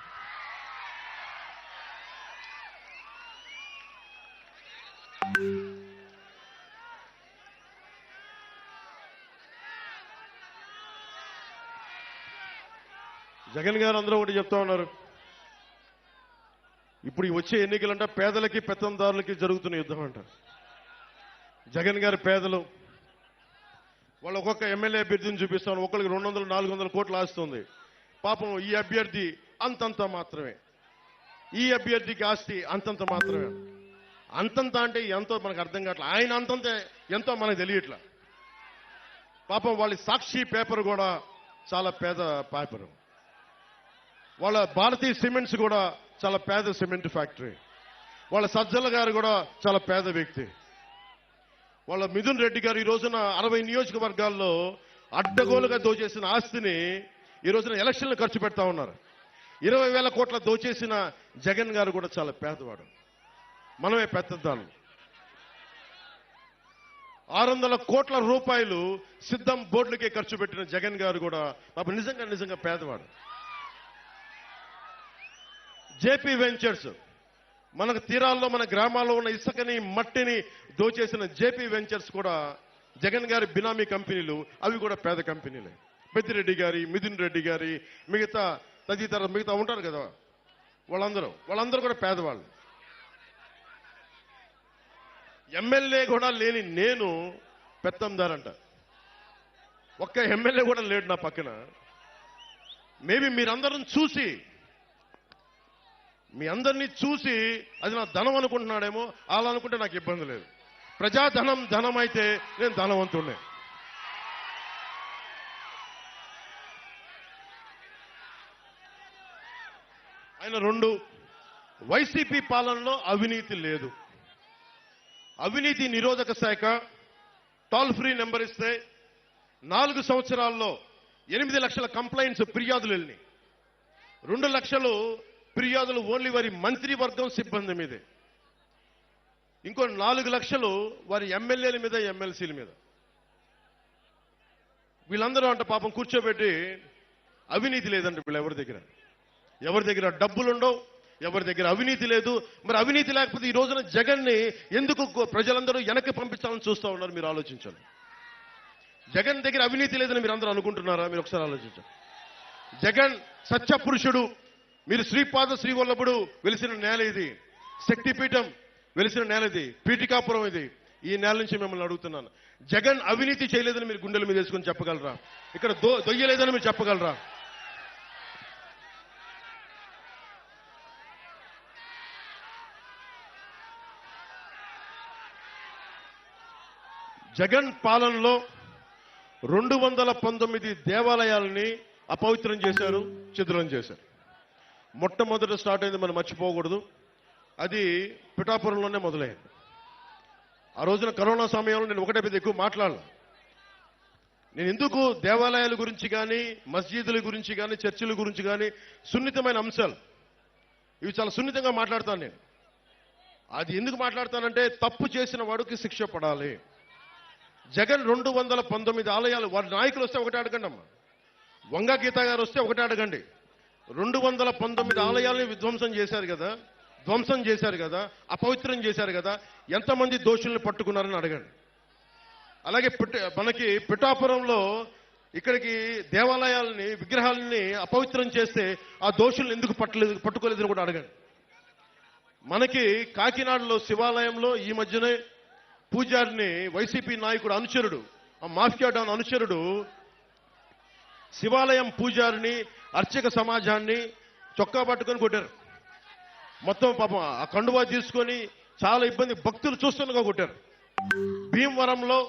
జగన్ గారు అందరూ ఒకటి చెప్తా ఉన్నారు, ఇప్పుడు వచ్చే ఎన్నికలంట పేదలకి పెత్తందారులకి జరుగుతున్న యుద్ధం అంట. జగన్ గారి పేదలు, వాళ్ళు ఒక్కొక్క ఎమ్మెల్యే అభ్యర్థిని చూపిస్తాను, ఒక్కరికి 200-400 కోట్లు ఆస్తుంది. పాపం ఈ అభ్యర్థి అంతంత మాత్రమే, ఈ అభ్యర్థికి ఆస్తి అంతంత మాత్రమే. అంతంత అంటే ఎంతో మనకు అర్థం కావట్లేదు. ఆయన అంతంత ఎంతో మనకు తెలియట్లా. పాపం వాళ్ళ సాక్షి పేపర్ కూడా చాలా పేద పేపరు, వాళ్ళ భారతీయ సిమెంట్స్ కూడా చాలా పేద సిమెంట్ ఫ్యాక్టరీ, వాళ్ళ సజ్జల గారు కూడా చాలా పేద వ్యక్తి, వాళ్ళ మిథున్ రెడ్డి గారు ఈ రోజున 60 నియోజకవర్గాల్లో అడ్డగోలుగా దోచేసిన ఆస్తిని ఈ రోజున ఎలక్షన్లు ఖర్చు పెడతా ఉన్నారు. 20,000 కోట్ల దోచేసిన జగన్ గారు కూడా చాలా పేదవాడు, మనమే పెద్దదాన్ని. 600 కోట్ల రూపాయలు సిద్ధం బోర్డులకే ఖర్చు పెట్టిన జగన్ గారు కూడా పాపం నిజంగా పేదవాడు. జేపీ వెంచర్స్, మనకు తీరాల్లో మన గ్రామాల్లో ఉన్న ఇసుకని మట్టిని దోచేసిన జేపీ వెంచర్స్ కూడా జగన్ గారి బినామీ కంపెనీలు, అవి కూడా పేద కంపెనీలే. పెద్దిరెడ్డి గారి, మిథున్ రెడ్డి గారి, మిగతా ఉంటారు కదా, వాళ్ళందరూ కూడా పేదవాళ్ళు. ఎమ్మెల్యే కూడా లేని నేను పెత్తందారంట. ఒక్క ఎమ్మెల్యే కూడా లేడు నా పక్కన. మేబీ మీ అందరినీ చూసి అది నా ధనం అనుకుంటున్నాడేమో. అలా అనుకుంటే నాకు ఇబ్బంది లేదు. ధనం అయితే నేను ధనవంతుడినే. ఆయన 2, వైసీపీ పాలనలో అవినీతి లేదు. అవినీతి నిరోధక శాఖ టోల్ ఫ్రీ నెంబర్ ఇస్తే 4 సంవత్సరాల్లో 8 లక్షల కంప్లైంట్స్, ఫిర్యాదులు వెళ్ళి 2 లక్షలు ఫిర్యాదులు ఓన్లీ వారి మంత్రివర్గం సిబ్బంది మీదే, ఇంకో 4 లక్షలు వారి ఎమ్మెల్యేల మీద, ఎమ్మెల్సీల మీద. వీళ్ళందరూ అంట పాపం కూర్చోబెట్టి అవినీతి లేదంటే వీళ్ళు ఎవరి దగ్గర డబ్బులుండవు, ఎవరి దగ్గర అవినీతి లేదు. మరి అవినీతి లేకపోతే ఈ రోజున జగన్ని ఎందుకు ప్రజలందరూ వెనక్కి పంపించాలని చూస్తూ ఉన్నారు? మీరు ఆలోచించండి. జగన్ దగ్గర అవినీతి లేదని మీరు అందరూ అనుకుంటున్నారా? మీరు ఒకసారి ఆలోచించండి. జగన్ సత్యపురుషుడు. మీరు శ్రీపాద శ్రీవల్లభుడు వెలిసిన నేల ఇది, శక్తిపీఠం వెలిసిన నేల ఇది, పీఠికాపురం ఇది. ఈ నేల నుంచి మిమ్మల్ని అడుగుతున్నాను, జగన్ అవినీతి చేయలేదని మీరు గుండెల మీద వేసుకొని చెప్పగలరా? ఇక్కడ దొయ్యలేదని మీరు చెప్పగలరా? జగన్ పాలనలో 219 దేవాలయాలని అపవిత్రం చేశారు, చిద్రం చేశారు. మొట్టమొదట స్టార్ట్ అయింది, మనం మర్చిపోకూడదు. అది పిఠాపురంలోనే మొదలైంది. ఆ రోజున కరోనా సమయంలో నేను ఒకటే పెద్ద ఎక్కువ మాట్లాడాలి. నేను ఎందుకు దేవాలయాల గురించి కానీ, మస్జిదుల గురించి కానీ, చర్చిల గురించి కానీ, సున్నితమైన అంశాలు ఇవి చాలా సున్నితంగా మాట్లాడతాను నేను. అది ఎందుకు మాట్లాడతానంటే, తప్పు చేసిన వాడికి శిక్ష పడాలి. జగన్ 219 ఆలయాలు, వారి నాయకులు వస్తే ఒకటే అడగండి అమ్మా. వంగ గీత గారు వస్తే ఒకటే అడగండి. 219 ఆలయాల్ని ధ్వంసం చేశారు కదా, అపవిత్రం చేశారు కదా, ఎంతమంది దోషుల్ని పట్టుకున్నారని అడగండి. అలాగే మనకి పిఠాపురంలో ఇక్కడికి దేవాలయాలని, విగ్రహాలని అపవిత్రం చేస్తే ఆ దోషుల్ని ఎందుకు పట్టుకోలేదని కూడా అడగండి. మనకి కాకినాడలో శివాలయంలో ఈ మధ్యనే పూజారిని, వైసీపీ నాయకుడు అనుచరుడు, ఆ మాఫియా డాన్ అనుచరుడు శివాలయం పూజారిని, అర్చక సమాజాన్ని చొక్కా పట్టుకొని కొట్టారు. మొత్తం పాపం ఆ కండువా తీసుకొని చాలా ఇబ్బంది, భక్తులు చూస్తుండగా కొట్టారు. భీమవరంలో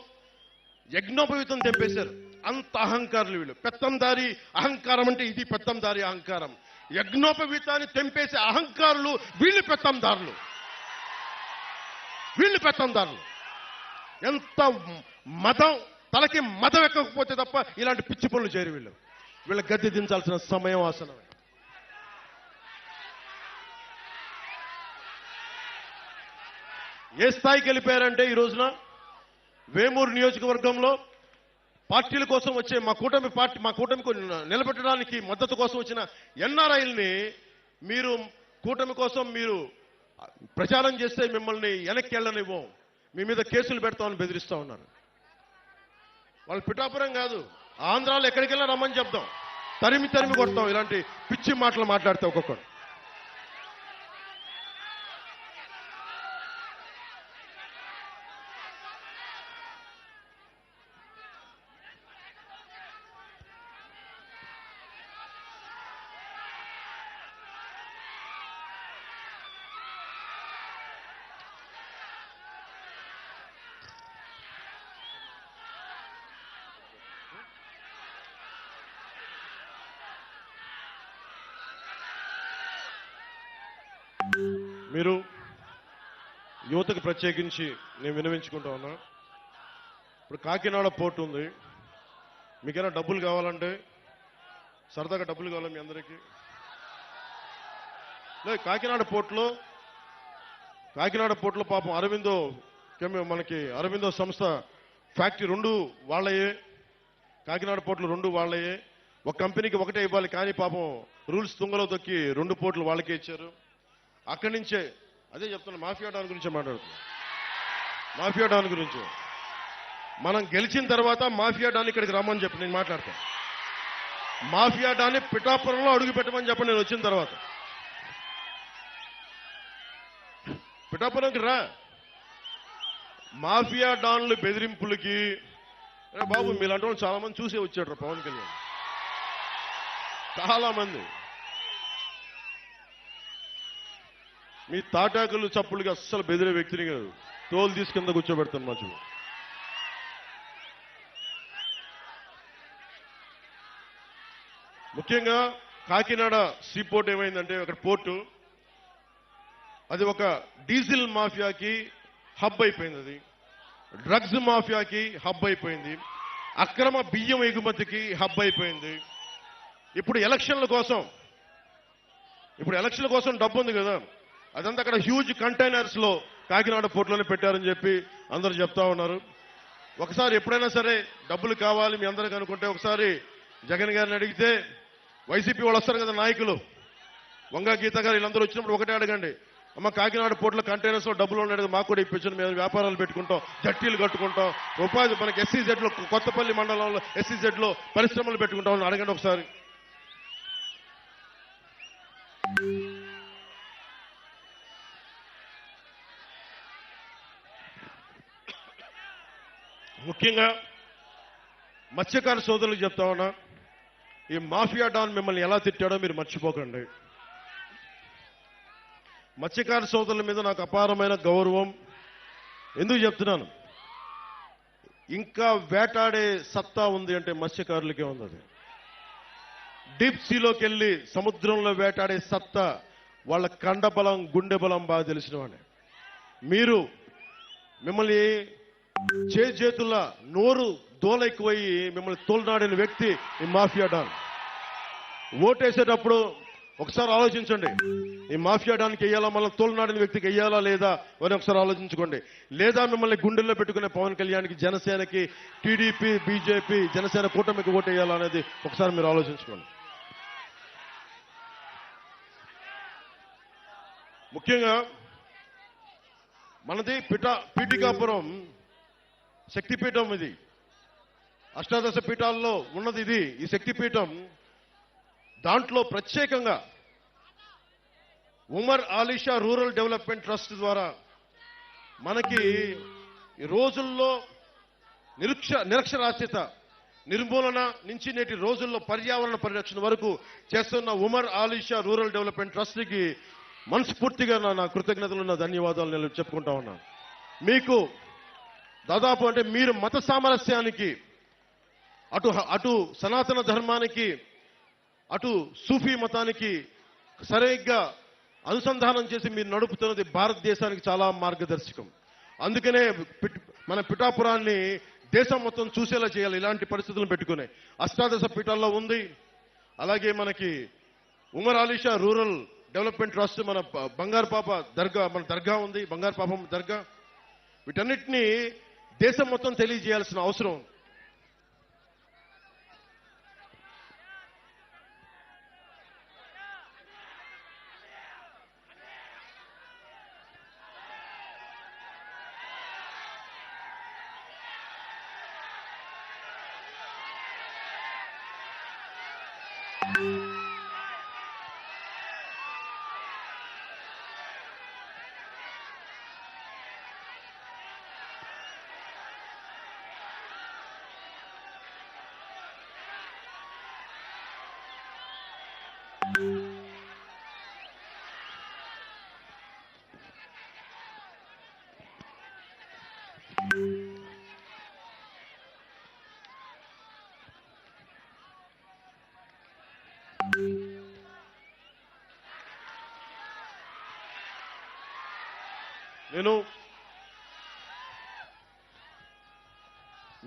యజ్ఞోపవీతం తెంపేశారు. అంత అహంకారులు వీళ్ళు. పెత్తందారి అహంకారం అంటే ఇది పెత్తందారి అహంకారం. యజ్ఞోపవీతాన్ని తెంపేసే అహంకారులు వీళ్ళు పెత్తందారులు. ఎంత మతం, తలకి మతం ఎక్కకపోతే తప్ప ఇలాంటి పిచ్చి పనులు చేయరు వీళ్ళు. వీళ్ళ గద్దె దించాల్సిన సమయం ఆసనం. ఏ స్థాయికి వెళ్ళిపోయారంటే ఈ రోజున వేమూరు నియోజకవర్గంలో పార్టీల కోసం వచ్చే మా కూటమికి నిలబెట్టడానికి మద్దతు కోసం వచ్చిన ఎన్ఆర్ఐల్ని మీరు కూటమి కోసం మీరు ప్రచారం చేస్తే మిమ్మల్ని వెనక్కి వెళ్ళనివ్వం, మీ మీద కేసులు పెడతామని బెదిరిస్తా ఉన్నారు. వాళ్ళు పిఠాపురం కాదు, ఆంధ్రాలో ఎక్కడికెళ్ళా రమ్మని చెప్తాం, తరిమి కొడతాం ఇలాంటి పిచ్చి మాటలు మాట్లాడితే ఒక్కొక్కరు. మీరు యువతకు ప్రత్యేకించి నేను వినవించుకుంటా ఉన్నా. ఇప్పుడు కాకినాడ పోర్టు ఉంది, మీకైనా డబ్బులు కావాలంటే, సరదాగా డబ్బులు కావాలి మీ అందరికీ. కాకినాడ పోర్టులో పాపం మనకి అరవిందో సంస్థ ఫ్యాక్టరీ 2 వాళ్ళయే, కాకినాడ పోర్టులు 2 వాళ్ళయే. ఒక కంపెనీకి ఒకటే ఇవ్వాలి, కానీ పాపం రూల్స్ తుంగలో తొక్కి 2 పోర్టులు వాళ్ళకే ఇచ్చారు. అక్కడి నుంచే అదే చెప్తున్నా, మాఫియా డాన్ గురించి మాట్లాడుతున్నా. మాఫియా డాన్ గురించి మనం గెలిచిన తర్వాత మాఫియా డాన్ ఇక్కడికి రమ్మని చెప్పి నేను మాట్లాడతాను. మాఫియా డాన్ని పిఠాపురంలో అడుగు పెట్టమని చెప్పండి నేను వచ్చిన తర్వాత. పిఠాపురంకి రా. మాఫియా డాన్లు బెదిరింపులకి బాబు మీలాంటి వాళ్ళు చాలా మంది చూసే వచ్చాడు పవన్ కళ్యాణ్. చాలా మంది మీ తాటాకులు చప్పులకి అస్సలు బెదిరే వ్యక్తిని కాదు, తోలు తీసుకుందా కూర్చోబెడతాను మధ్యలో. ముఖ్యంగా కాకినాడ సీపోర్ట్ ఏమైందంటే, అక్కడ పోర్టు అది ఒక డీజిల్ మాఫియాకి హబ్ అయిపోయింది, అది డ్రగ్స్ మాఫియాకి హబ్ అయిపోయింది, అక్రమ బియ్యం ఎగుమతికి హబ్ అయిపోయింది. ఇప్పుడు ఎలక్షన్ల కోసం డబ్బు ఉంది కదా, అదంతా అక్కడ హ్యూజ్ కంటైనర్స్ లో కాకినాడ పోర్టులోనే పెట్టారని చెప్పి అందరూ చెప్తా ఉన్నారు. ఒకసారి ఎప్పుడైనా సరే డబ్బులు కావాలి మీ అందరికి అనుకుంటే, ఒకసారి జగన్ గారిని అడిగితే, వైసీపీ వాళ్ళు వస్తారు కదా నాయకులు, వంగ గీత గారు వీళ్ళందరూ వచ్చినప్పుడు ఒకటే అడగండి, అమ్మ కాకినాడ పోర్టులో కంటైనర్స్ లో డబ్బులు ఉన్నాయి, మాకు కూడా ఇప్పించండి, మేము వ్యాపారాలు పెట్టుకుంటాం, జట్టీలు కట్టుకుంటాం, ఉపాధి మనకి SEZ లో, కొత్తపల్లి మండలంలో SEZ లో పరిశ్రమలు పెట్టుకుంటాం అని అడగండి ఒకసారి. ముఖ్యంగా మత్స్యకార సోదరులకు చెప్తా ఉన్నా, ఈ మాఫియా డాన్ మిమ్మల్ని ఎలా తిట్టాడో మీరు మర్చిపోకండి. మత్స్యకార సోదరుల మీద నాకు అపారమైన గౌరవం. ఎందుకు చెప్తున్నాను, ఇంకా వేటాడే సత్తా ఉంది అంటే మత్స్యకారులకే ఉంది. అది డీప్ సీలోకి వెళ్ళి సముద్రంలో వేటాడే సత్తా వాళ్ళ కండ బలం గుండె బలం బాగా తెలిసిన వాడిని. మీరు మిమ్మల్ని చేతుల నోరు దోల ఎక్కువయ్యి మిమ్మల్ని తోలనాడిన వ్యక్తి ఈ మాఫియా డాన్. ఓటేసేటప్పుడు ఒకసారి ఆలోచించండి, ఈ మాఫియా డాన్కి వెయ్యాలా, మళ్ళీ తోలనాడిన వ్యక్తికి వెయ్యాలా లేదా అని ఒకసారి ఆలోచించుకోండి. లేదా మిమ్మల్ని గుండెల్లో పెట్టుకునే పవన్ కళ్యాణ్కి, జనసేనకి, టీడీపీ, బీజేపీ, జనసేన కూటమికి ఓటేయాలా అనేది ఒకసారి మీరు ఆలోచించుకోండి. ముఖ్యంగా మనది పీఠికాపురం శక్తిపీఠం. ఇది అష్టాదశ పీఠాల్లో ఉన్నది ఇది, ఈ శక్తిపీఠం. దాంట్లో ప్రత్యేకంగా Umar Alisha rural development trust ద్వారా మనకి ఈ రోజుల్లో నిరక్షరాస్యత నిర్మూలన నుంచి నేటి రోజుల్లో పర్యావరణ పరిరక్షణ వరకు చేస్తున్న ఉమర్ ఆలీషా రూరల్ డెవలప్మెంట్ ట్రస్ట్కి మనస్ఫూర్తిగా నా కృతజ్ఞతలు, నా ధన్యవాదాలు నేను చెప్పుకుంటా ఉన్నాను. మీకు దాదాపు అంటే మీరు మత సామరస్యానికి, అటు సనాతన ధర్మానికి, అటు సూఫీ మతానికి సరిగ్గా అనుసంధానం చేసి మీరు నడుపుతున్నది భారతదేశానికి చాలా మార్గదర్శకం. అందుకనే మన పిఠాపురాన్ని దేశం మొత్తం చూసేలా చేయాలి. ఇలాంటి పరిస్థితులను పెట్టుకునే అష్టాదశ పీఠాల్లో ఉంది. అలాగే మనకి Umar Alisha rural development trust, మన బంగారు పాప దర్గా, మన దర్గా ఉంది, బంగారు పాపం దర్గా. వీటన్నిటినీ దేశం మొత్తం తెలియజేయాల్సిన అవసరం.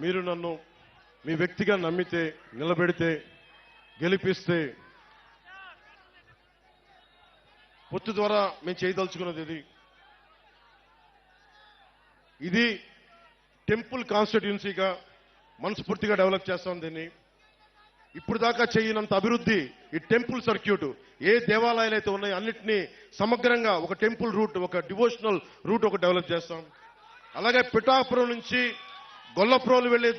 మీరు నన్ను మీ వ్యక్తిగా నమ్మితే, నిలబెడితే, గెలిపిస్తే, పొత్తు ద్వారా మేము చేయదలుచుకున్నది ఇది టెంపుల్ కాన్స్టిట్యున్సీగా మనస్ఫూర్తిగా డెవలప్ చేస్తాం. దీన్ని ఇప్పుడు దాకా చేయనంత అభివృద్ధి ఈ టెంపుల్ సర్క్యూట్, ఏ దేవాలయాలు అయితే ఉన్నాయో అన్నింటినీ సమగ్రంగా ఒక టెంపుల్ రూట్, ఒక డివోషనల్ రూట్ ఒక డెవలప్ చేస్తాం. అలాగే పిఠాపురం నుంచి గొల్లప్రోలు వెళ్లే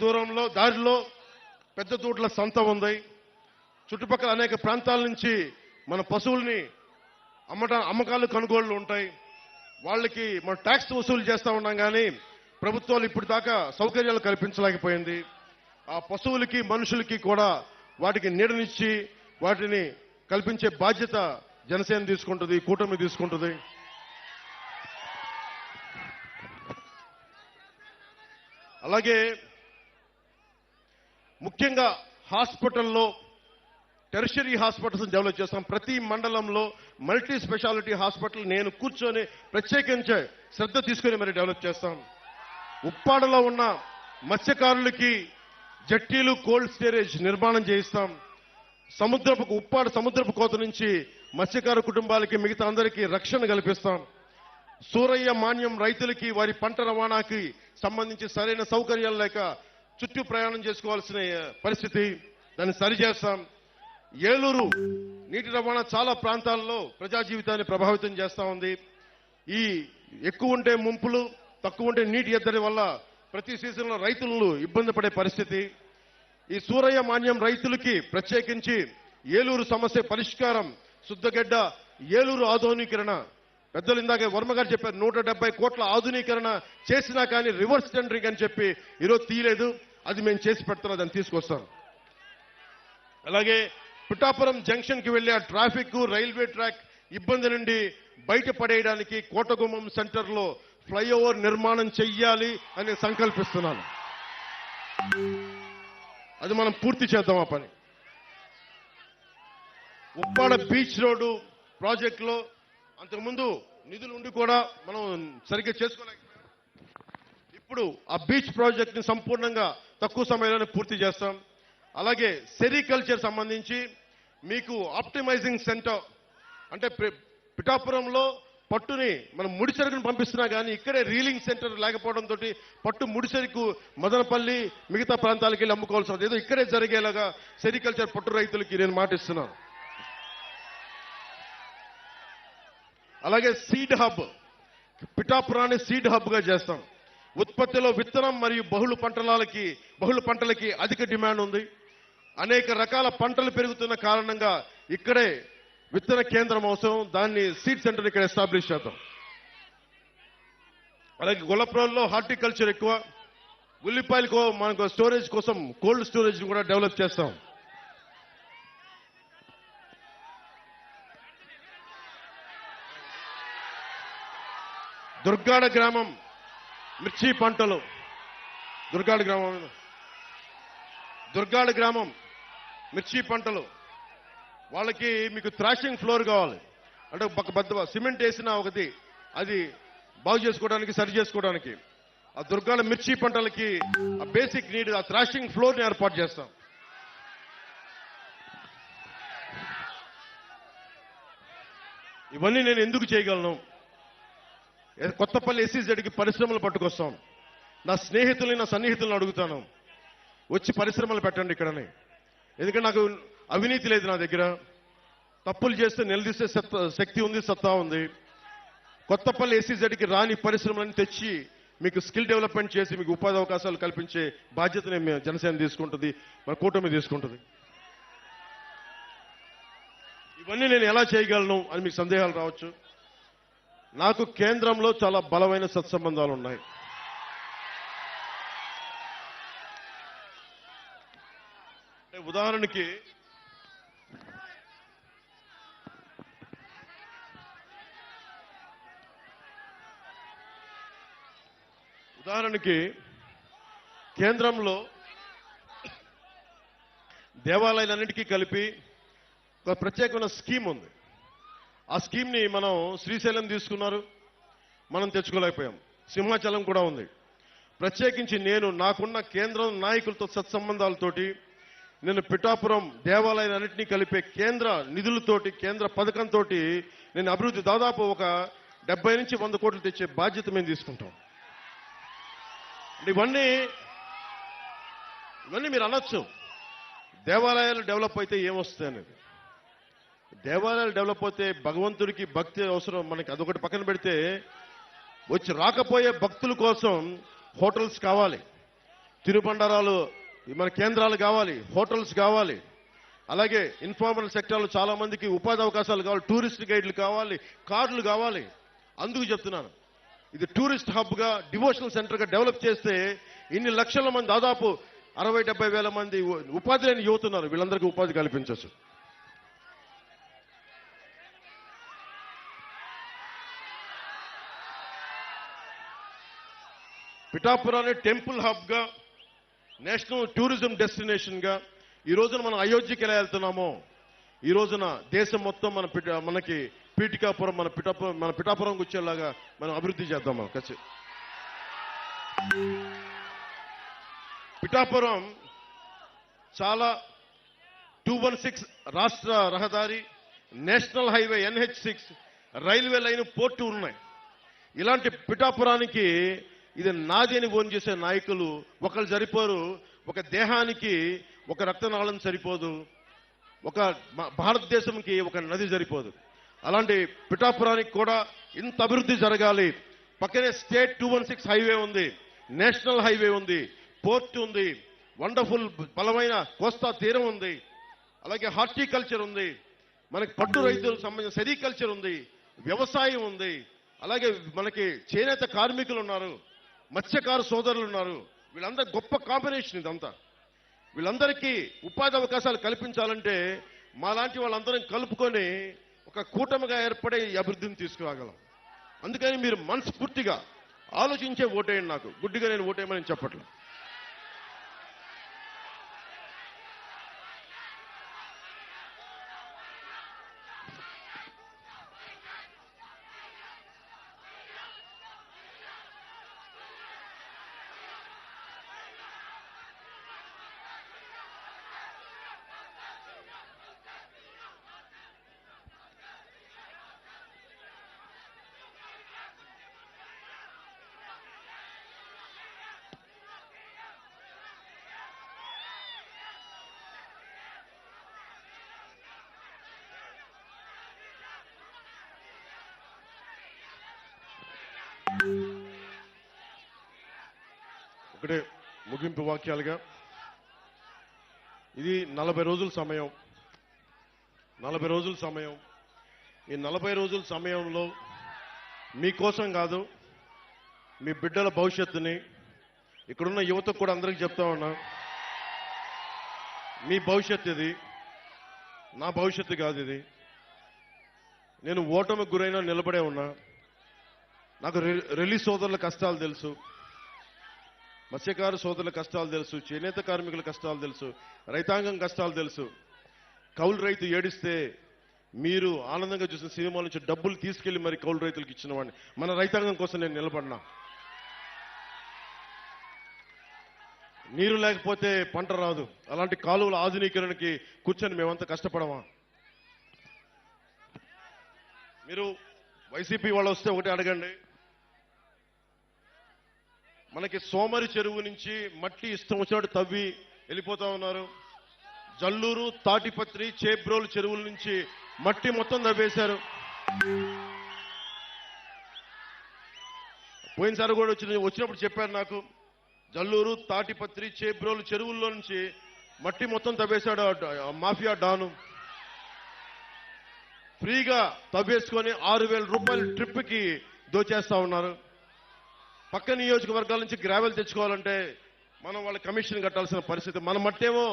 దారిలో పెద్ద తోట్ల సంత ఉంది. చుట్టుపక్కల అనేక ప్రాంతాల నుంచి మన పశువుల్ని అమ్మకాలు కొనుగోళ్లు ఉంటాయి. వాళ్ళకి మనం ట్యాక్స్ వసూలు చేస్తా ఉన్నాం, కానీ ప్రభుత్వాలు ఇప్పుడు దాకా సౌకర్యాలు కల్పించలేకపోయింది. ఆ పశువులకి, మనుషులకి కూడా వాటికి నీడనిచ్చి వాటిని కల్పించే బాధ్యత జనసేన తీసుకుంటుంది, కూటమి తీసుకుంటుంది. అలాగే ముఖ్యంగా హాస్పిటల్లో టెరిషరీ హాస్పిటల్స్ డెవలప్ చేస్తాం. ప్రతి మండలంలో మల్టీ స్పెషాలిటీ హాస్పిటల్ నేను కూర్చొని ప్రత్యేకించే శ్రద్ధ తీసుకుని మరి డెవలప్ చేస్తాం. ఉప్పాడలో ఉన్న మత్స్యకారులకి జట్టీలు, కోల్డ్ స్టోరేజ్ నిర్మాణం చేయిస్తాం. ఉప్పాడ సముద్రపు కోత నుంచి మత్స్యకారు కుటుంబాలకి, మిగతా అందరికీ రక్షణ కల్పిస్తాం. సూరయ్య మాన్యం రైతులకి వారి పంట రవాణాకి సంబంధించి సరైన సౌకర్యాలు లేక చుట్టూ ప్రయాణం చేసుకోవాల్సిన పరిస్థితి, దాన్ని సరిచేస్తాం. ఏలూరు నీటి రవాణా చాలా ప్రాంతాల్లో ప్రజా జీవితాన్ని ప్రభావితం చేస్తా ఉంది. ఈ ఎక్కువ ఉంటే ముంపులు, తక్కువ ఉంటే నీటి ఎద్దడి వల్ల ప్రతి సీజన్లో రైతులు ఇబ్బంది పడే పరిస్థితి. ఈ సూరయ్య మాన్యం రైతులకి ప్రత్యేకించి ఏలూరు సమస్య పరిష్కారం, శుద్ధగడ్డ ఏలూరు ఆధునీకరణ. పెద్దలు ఇందాక వర్మ గారు చెప్పారు, 170 కోట్ల ఆధునీకరణ చేసినా కానీ రివర్స్ టెండరింగ్ అని చెప్పి ఈరోజు తీయలేదు. అది మేము చేసి పెడుతున్నాం, దాన్ని తీసుకొస్తాం. అలాగే పిఠాపురం జంక్షన్ కి వెళ్లే ట్రాఫిక్, రైల్వే ట్రాక్ ఇబ్బంది నుండి బయటపడేయడానికి కోటగుమ్మం సెంటర్ లో ఫ్లైఓవర్ నిర్మాణం చెయ్యాలి అని సంకల్పిస్తున్నాను. అది మనం పూర్తి చేద్దాం ఆ పని. ఉప్పాడ బీచ్ రోడ్డు ప్రాజెక్టులో అంతకుముందు నిధులు ఉండి కూడా మనం సరిగ్గా చేసుకోలేకపోయాం. ఇప్పుడు ఆ బీచ్ ప్రాజెక్ట్ ని సంపూర్ణంగా తక్కువ సమయంలోనే పూర్తి చేస్తాం. అలాగే సెరికల్చర్ సంబంధించి మీకు ఆప్టిమైజింగ్ సెంటర్ అంటే పిఠాపురంలో పట్టుని మనం ముడిసరుకుని పంపిస్తున్నా కానీ ఇక్కడే రీలింగ్ సెంటర్ లేకపోవడంతో పట్టు ముడిసరుకు మదనపల్లి మిగతా ప్రాంతాలకు వెళ్ళి అమ్ముకోవాల్సి ఉంది. ఏదో ఇక్కడే జరిగేలాగా సెరికల్చర్ పట్టు రైతులకి నేను మాటిస్తున్నాను. అలాగే సీడ్ హబ్, పిఠాపురాన్ని సీడ్ హబ్ గా చేస్తాం. ఉత్పత్తిలో విత్తనం మరియు బహుళ పంటలకి అధిక డిమాండ్ ఉంది. అనేక రకాల పంటలు పెరుగుతున్న కారణంగా ఇక్కడే విత్తన కేంద్రం అవసరం. దాన్ని సీడ్ సెంటర్ ఇక్కడ ఎస్టాబ్లిష్ చేద్దాం. అలాగే గొల్లప్రోల్లో హార్టికల్చర్ ఎక్కువ. ఉల్లిపాయలకు మనకు స్టోరేజ్ కోసం కోల్డ్ స్టోరేజ్ కూడా డెవలప్ చేస్తాం. దుర్గాడ గ్రామం మిర్చి పంటలు, దుర్గాడ గ్రామం మిర్చి పంటలు. వాళ్ళకి మీకు థ్రాషింగ్ ఫ్లోర్ కావాలి అంటే ఒక సిమెంట్ వేసిన ఒకటి అది బాగు చేసుకోవడానికి సరి చేసుకోవడానికి ఆ దుర్గాడ మిర్చి పంటలకి ఆ బేసిక్ నీడ్ ఆ థ్రాషింగ్ ఫ్లోర్ ని ఏర్పాటు చేస్తాం. ఇవన్నీ నేను ఎందుకు చేయగలను? కొత్తపల్లి ఎస్సీజెడ్కి పరిశ్రమలు పట్టుకొస్తాం. నా స్నేహితుల్ని నా సన్నిహితులను అడుగుతాను, వచ్చి పరిశ్రమలు పెట్టండి ఇక్కడని. ఎందుకంటే నాకు అవినీతి లేదు, నా దగ్గర తప్పులు చేస్తే నిలదీసే శక్తి ఉంది, సత్తా ఉంది. కొత్తపల్లి ఎస్సీజెడ్కి రాని పరిశ్రమలను తెచ్చి మీకు స్కిల్ డెవలప్మెంట్ చేసి మీకు ఉపాధి అవకాశాలు కల్పించే బాధ్యతని జనసేన తీసుకుంటుంది, మన కూటమి తీసుకుంటుంది. ఇవన్నీ నేను ఎలా చేయగలను అని మీకు సందేహాలు రావచ్చు. నాకు కేంద్రంలో చాలా బలమైన సత్సంబంధాలు ఉన్నాయి. ఉదాహరణకి కేంద్రంలో దేవాలయాలన్నిటికీ కలిపి ఒక ప్రత్యేకమైన స్కీమ్ ఉంది. ఆ స్కీమ్ ని మనం శ్రీశైలం తీసుకున్నారు, మనం తెచ్చుకోలేకపోయాం. సింహాచలం కూడా ఉంది. ప్రత్యేకించి నాకున్న కేంద్రం నాయకులతో సత్సంబంధాలతోటి నేను పిఠాపురం దేవాలయాలన్నింటినీ కలిపే కేంద్ర నిధులతోటి కేంద్ర పథకంతో నేను అభివృద్ధి దాదాపు ఒక 70 నుంచి 100 కోట్లు తెచ్చే బాధ్యత మేము తీసుకుంటాం. ఇవన్నీ మీరు అనొచ్చు, దేవాలయాలు డెవలప్ అయితే ఏమొస్తాయి అనేది. దేవాలయాలు డెవలప్ అయితే భగవంతుడికి భక్తి అవసరం మనకి, అదొకటి పక్కన పెడితే వచ్చి రాకపోయే భక్తుల కోసం హోటల్స్ కావాలి, తిరుబండారాలు మన కేంద్రాలు కావాలి, హోటల్స్ కావాలి. అలాగే ఇన్ఫార్మల్ సెక్టార్లో చాలా మందికి ఉపాధి అవకాశాలు కావాలి, టూరిస్ట్ గైడ్లు కావాలి, కార్లు కావాలి. అందుకు చెప్తున్నాను, ఇది టూరిస్ట్ హబ్ గా డివోషనల్ సెంటర్ గా డెవలప్ చేస్తే ఇన్ని లక్షల మంది దాదాపు 60-70 వేల మంది ఉపాధి లేని యువత ఉన్నారు, వీళ్ళందరికీ ఉపాధి కల్పించవచ్చు. పిఠాపురాన్ని టెంపుల్ హబ్ గా నేషనల్ టూరిజం డెస్టినేషన్ గా ఈ రోజున మనం అయోధ్యకి ఎలా వెళ్తున్నామో ఈ రోజున దేశం మొత్తం మనకి పీఠికాపురం మన పిఠాపురంకి వచ్చేలాగా మనం అభివృద్ధి చేద్దాం. మనం పిఠాపురం చాలా 216 రాష్ట్ర రహదారి, national highway NH6, railway line, port ఉన్నాయి. ఇలాంటి పిఠాపురానికి ఇది నాది అని ఓన్ చేసే నాయకులు ఒకళ్ళు సరిపోరు. ఒక దేహానికి ఒక రక్తనాళం సరిపోదు, ఒక భారతదేశంకి ఒక నది సరిపోదు. అలాంటి పిఠాపురానికి కూడా ఇంత అభివృద్ధి జరగాలి. పక్కనే స్టేట్ 216 హైవే ఉంది, నేషనల్ హైవే ఉంది, పోర్ట్ ఉంది, వండర్ఫుల్ బలమైన కోస్తా తీరం ఉంది, అలాగే హార్టికల్చర్ ఉంది, మనకి పట్టు రైతులకు సంబంధించిన సెరికల్చర్ ఉంది, వ్యవసాయం ఉంది, అలాగే మనకి చేనేత కార్మికులు ఉన్నారు, మత్స్యకార సోదరులు ఉన్నారు. వీళ్ళందరూ గొప్ప కాంబినేషన్ ఇదంతా. వీళ్ళందరికీ ఉపాధి అవకాశాలు కల్పించాలంటే మాలాంటి వాళ్ళందరం కలుపుకొని ఒక కూటమిగా ఏర్పడే ఈ అభివృద్ధిని తీసుకురాగలం. అందుకని మీరు మనస్ఫూర్తిగా ఆలోచించే ఓటేయండి. నాకు గుడ్డిగా నేను ఓటేయమని చెప్పట్లేదు. ఒకటే ముగింపు వాక్యాలుగా ఇది 40 రోజుల సమయం. 40 రోజుల సమయం. ఈ 40 రోజుల సమయంలో మీకోసం కాదు, మీ బిడ్డల భవిష్యత్తుని, ఇక్కడున్న యువతకు కూడా అందరికీ చెప్తా ఉన్నా, మీ భవిష్యత్తు ఇది, నా భవిష్యత్తు కాదు ఇది. నేను ఓటమికి గురైనా నిలబడే ఉన్నా. నాకు రిలీజ్ సోదరుల కష్టాలు తెలుసు, మత్స్యకార సోదరుల కష్టాలు తెలుసు, చేనేత కార్మికుల కష్టాలు తెలుసు, రైతాంగం కష్టాలు తెలుసు. కౌలు రైతు ఏడిస్తే మీరు ఆనందంగా చూసిన సినిమాల నుంచి డబ్బులు తీసుకెళ్లి మరి కౌలు రైతులకు ఇచ్చిన వాడిని. మన రైతాంగం కోసం నేను నిలబడినా. నీరు లేకపోతే పంట రాదు. అలాంటి కాలువల ఆధునీకరణకి కూర్చొని మేమంతా కష్టపడమా? మీరు వైసీపీ వాళ్ళు వస్తే ఒకటి అడగండి, మనకి సోమరి చెరువు నుంచి మట్టి ఇష్టం వచ్చినట్టు తవ్వి వెళ్ళిపోతా ఉన్నారు. జల్లూరు, తాటిపత్రి, చేబ్రోలు చెరువుల నుంచి మట్టి మొత్తం తవ్వేశారు. పోయినసారి కూడా వచ్చినప్పుడు చెప్పారు నాకు, జల్లూరు, తాటిపత్రి, చేబ్రోలు చెరువుల్లో నుంచి మట్టి మొత్తం తవ్వేశాడు మాఫియా డాను. ఫ్రీగా తవ్వేసుకొని 6,000 రూపాయల ట్రిప్కి దోచేస్తా ఉన్నారు. పక్క నియోజకవర్గాల నుంచి గ్రావెల్ తెచ్చుకోవాలంటే మనం వాళ్ళ కమిషన్ కట్టాల్సిన పరిస్థితి. మన మట్టేమో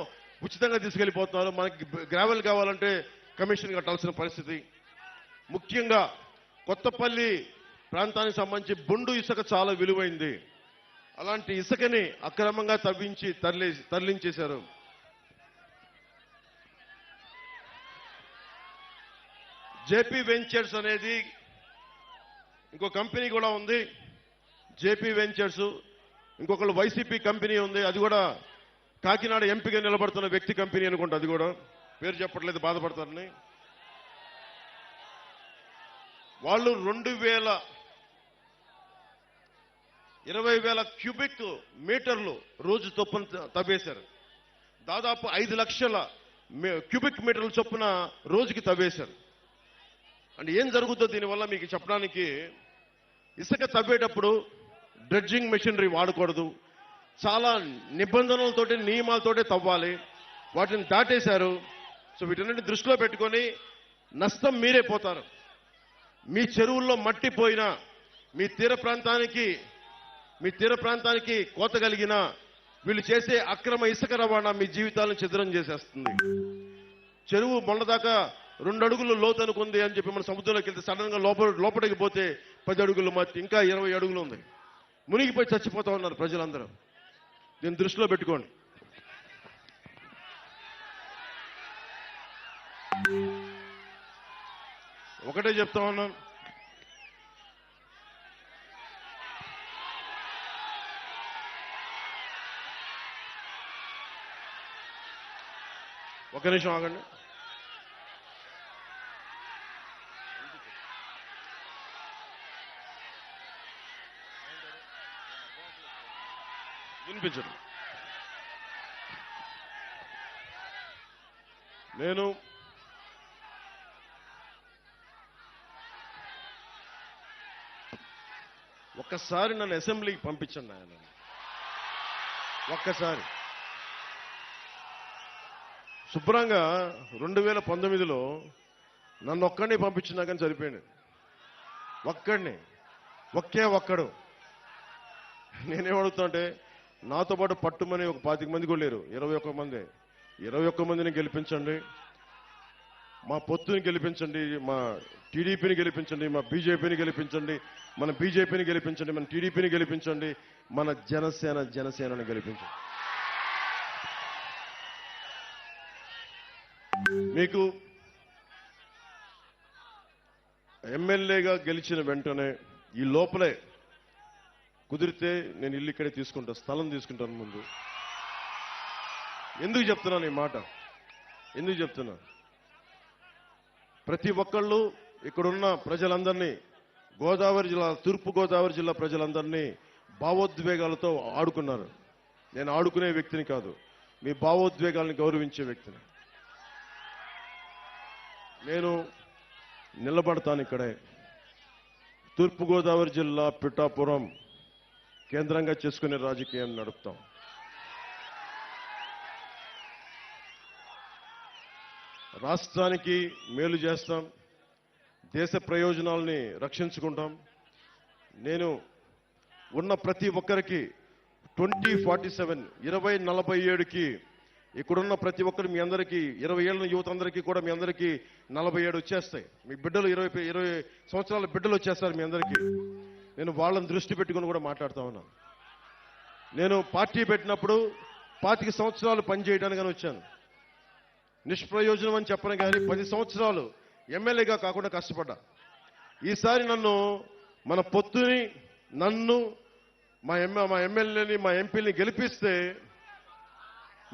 ఉచితంగా తీసుకెళ్లిపోతున్నారు, మనకి గ్రావెల్ కావాలంటే కమిషన్ కట్టాల్సిన పరిస్థితి. ముఖ్యంగా కొత్తపల్లి ప్రాంతానికి సంబంధించి బొండు ఇసుక చాలా విలువైంది. అలాంటి ఇసుకని అక్రమంగా తవ్వించి తరలించేశారు. జేపీ వెంచర్స్ అనేది ఇంకో కంపెనీ కూడా ఉంది. జేపీ వెంచర్స్, ఇంకొకళ్ళు వైసీపీ కంపెనీ ఉంది. అది కూడా కాకినాడ ఎంపీగా నిలబడుతున్న వ్యక్తి కంపెనీ అనుకుంటా. అది కూడా పేరు చెప్పట్లేదు, బాధపడతారని. వాళ్ళు 20,000 క్యూబిక్ మీటర్లు రోజు చొప్పున తవ్వేశారు. దాదాపు 5 లక్షల క్యూబిక్ మీటర్ల చొప్పున రోజుకి తవ్వేశారు. అంటే ఏం జరుగుతుందో దీనివల్ల మీకు చెప్పడానికి, ఇసుక తవ్వేటప్పుడు డ్రెడ్జింగ్ మెషినరీ వాడకూడదు, చాలా నిబంధనలతోటి నియమాలతోటి తవ్వాలి. వాటిని దాటేశారు. సో వీటన్నిటిని దృష్టిలో పెట్టుకొని నష్టం మీరే పోతారు. మీ చెరువుల్లో మట్టి పోయినా, మీ తీర ప్రాంతానికి కోత కలిగినా, వీళ్ళు చేసే అక్రమ ఇసుక రవాణా మీ జీవితాలను ఛిద్రం చేసేస్తుంది. చెరువు మొన్నదాకా 2 అడుగులు లోతు అనుకుంది అని చెప్పి మన సముద్రంలోకి వెళ్తే సడన్ గా లోపలికి పోతే 10 అడుగులు మట్టి, ఇంకా 20 అడుగులు ఉంది. మునిగిపోయి చచ్చిపోతా ఉన్నారు ప్రజలందరూ. దీన్ని దృష్టిలో పెట్టుకోండి. ఒకటే చెప్తా ఉన్నాం, ఒక నిమిషం ఆగండి. వినిపించదు. నేను ఒక్కసారి నన్ను అసెంబ్లీకి పంపించండి ఆయన. ఒక్కసారి శుభ్రంగా 2019లో నన్ను ఒక్కడిని పంపించినా కానీ సరిపోయింది. ఒక్కడు. నేనేమడుగుతా అంటే, నాతో పాటు పట్టుమని ఒక 25 మంది కూడా లేరు, 21 మందిని గెలిపించండి. మా పొత్తుని గెలిపించండి, మా టీడీపీని గెలిపించండి, మా బీజేపీని గెలిపించండి, మన బీజేపీని గెలిపించండి, మన టీడీపీని గెలిపించండి, మన జనసేనని గెలిపించండి. మీకు ఎమ్మెల్యేగా గెలిచిన వెంటనే ఈ లోపలే కుదిరితే నేను ఇల్లు ఇక్కడే తీసుకుంటా, స్థలం తీసుకుంటాను ముందు. ఎందుకు చెప్తున్నాను ఈ మాట? ఎందుకు చెప్తున్నా? ప్రతి ఒక్కళ్ళు ఇక్కడున్న ప్రజలందరినీ, తూర్పు గోదావరి జిల్లా ప్రజలందరినీ భావోద్వేగాలతో ఆడుకున్నారు. నేను ఆడుకునే వ్యక్తిని కాదు, మీ భావోద్వేగాలను గౌరవించే వ్యక్తిని. నేను నిలబడతాను ఇక్కడే. తూర్పు గోదావరి జిల్లా పిఠాపురం కేంద్రంగా చేసుకునే రాజకీయం నడుపుతాం. రాష్ట్రానికి మేలు చేస్తాం, దేశ ప్రయోజనాల్ని రక్షించుకుంటాం. నేను ఉన్న ప్రతి ఒక్కరికి 2047 2047కి ఇక్కడున్న ప్రతి ఒక్కరు మీ అందరికీ 20 ఏళ్ళ యువత అందరికీ కూడా మీ అందరికీ 47 వచ్చేస్తాయి. మీ బిడ్డలు 20 సంవత్సరాల బిడ్డలు వచ్చేస్తారు మీ అందరికీ. నేను వాళ్ళని దృష్టి పెట్టుకుని కూడా మాట్లాడుతా ఉన్నాను. నేను పార్టీ పెట్టినప్పుడు 25 సంవత్సరాలు పనిచేయడానికని వచ్చాను. నిష్ప్రయోజనం అని చెప్పను కానీ 10 సంవత్సరాలు ఎమ్మెల్యేగా కాకుండా కష్టపడ్డా. ఈసారి మన పొత్తుని నన్ను మా ఎమ్మెల్యేని మా ఎంపీని గెలిపిస్తే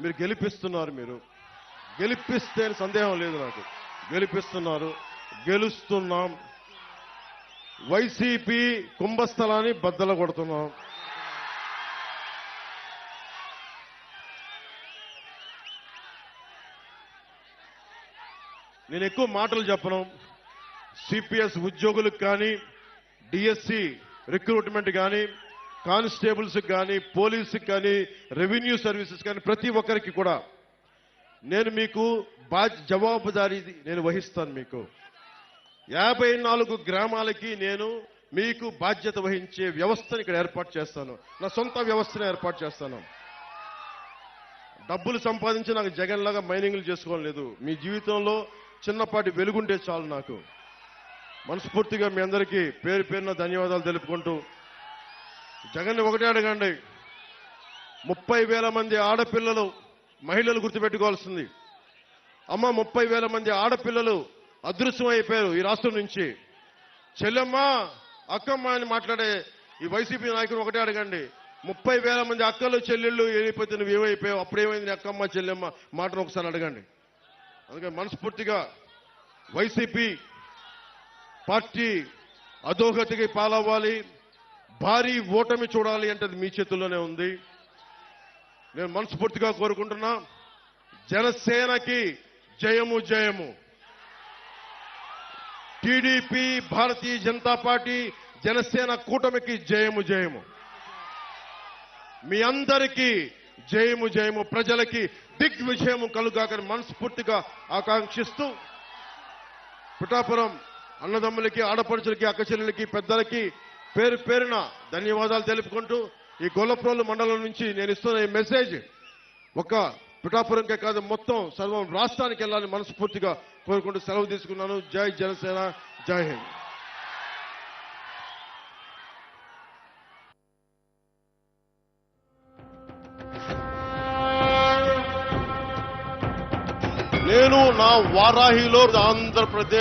మీరు గెలిపిస్తున్నారు. మీరు గెలిపిస్తే సందేహం లేదు నాకు. గెలిపిస్తున్నారు, గెలుస్తున్నాం. వైసీపీ కుంభస్థలాన్ని బద్దలు కొడుతున్నాం. నేను ఎక్కువ మాటలు చెప్పను. సిపిఎస్ ఉద్యోగులకు కానీ, డిఎస్సి రిక్రూట్మెంట్ కానీ, కానిస్టేబుల్స్ కానీ, పోలీసుకి కానీ, రెవెన్యూ సర్వీసెస్ కానీ ప్రతి ఒక్కరికి కూడా నేను మీకు జవాబుదారీ నేను వహిస్తాను. మీకు 54 గ్రామాలకి నేను మీకు బాధ్యత వహించే వ్యవస్థను ఇక్కడ ఏర్పాటు చేస్తాను. నా సొంత వ్యవస్థను ఏర్పాటు చేస్తాను. డబ్బులు సంపాదించి నాకు జగన్ లాగా మైనింగ్లు చేసుకోవడం లేదు. మీ జీవితంలో చిన్నపాటి వెలుగుంటే చాలు. నాకు మనస్ఫూర్తిగా మీ అందరికీ పేరు పేరున ధన్యవాదాలు తెలుపుకుంటూ, జగన్ ఒకటే అడగండి, 30,000 మంది ఆడపిల్లలు మహిళలు గుర్తుపెట్టుకోవాల్సింది. అమ్మ 30,000 మంది ఆడపిల్లలు అదృశ్యం అయిపోయారు ఈ రాష్ట్రం నుంచి. చెల్లెమ్మ అక్కమ్మ అని మాట్లాడే ఈ వైసీపీ నాయకులు ఒకటే అడగండి, 30,000 మంది అక్కలు చెల్లెళ్ళు వెళ్ళిపోతే నువ్వు ఏమైపోయావు, అప్పుడేమైంది అక్కమ్మ చెల్లెమ్మ మాటను ఒకసారి అడగండి. అందుకని మనస్ఫూర్తిగా వైసీపీ పార్టీ అధోగతికి పాలవ్వాలి, భారీ ఓటమి చూడాలి అంటే అది మీ చేతుల్లోనే ఉంది. నేను మనస్ఫూర్తిగా కోరుకుంటున్నా, జనసేనకి జయము జయము. టీడీపీ, భారతీయ జనతా పార్టీ, జనసేన కూటమికి జయము జయము. మీ అందరికీ జయము జయము. ప్రజలకి దిగ్విజయము కలుగాకని మనస్ఫూర్తిగా ఆకాంక్షిస్తూ, పిఠాపురం అన్నదమ్ములకి, ఆడపడుచులకి, అక్కచెల్లెలకి, పెద్దలకి పేరు పేరున ధన్యవాదాలు తెలుపుకుంటూ, ఈ గొల్లప్రోలు మండలం నుంచి నేను ఇస్తున్న ఈ మెసేజ్ ఒక పిఠాపురంకే కాదు మొత్తం సర్వం రాష్ట్రానికి వెళ్ళాలని మనస్ఫూర్తిగా కోరుకుంటూ సెలవు తీసుకున్నాను. జై జనసేన, జై హింద్. నేను నా వారాహిలో ఆంధ్రప్రదేశ్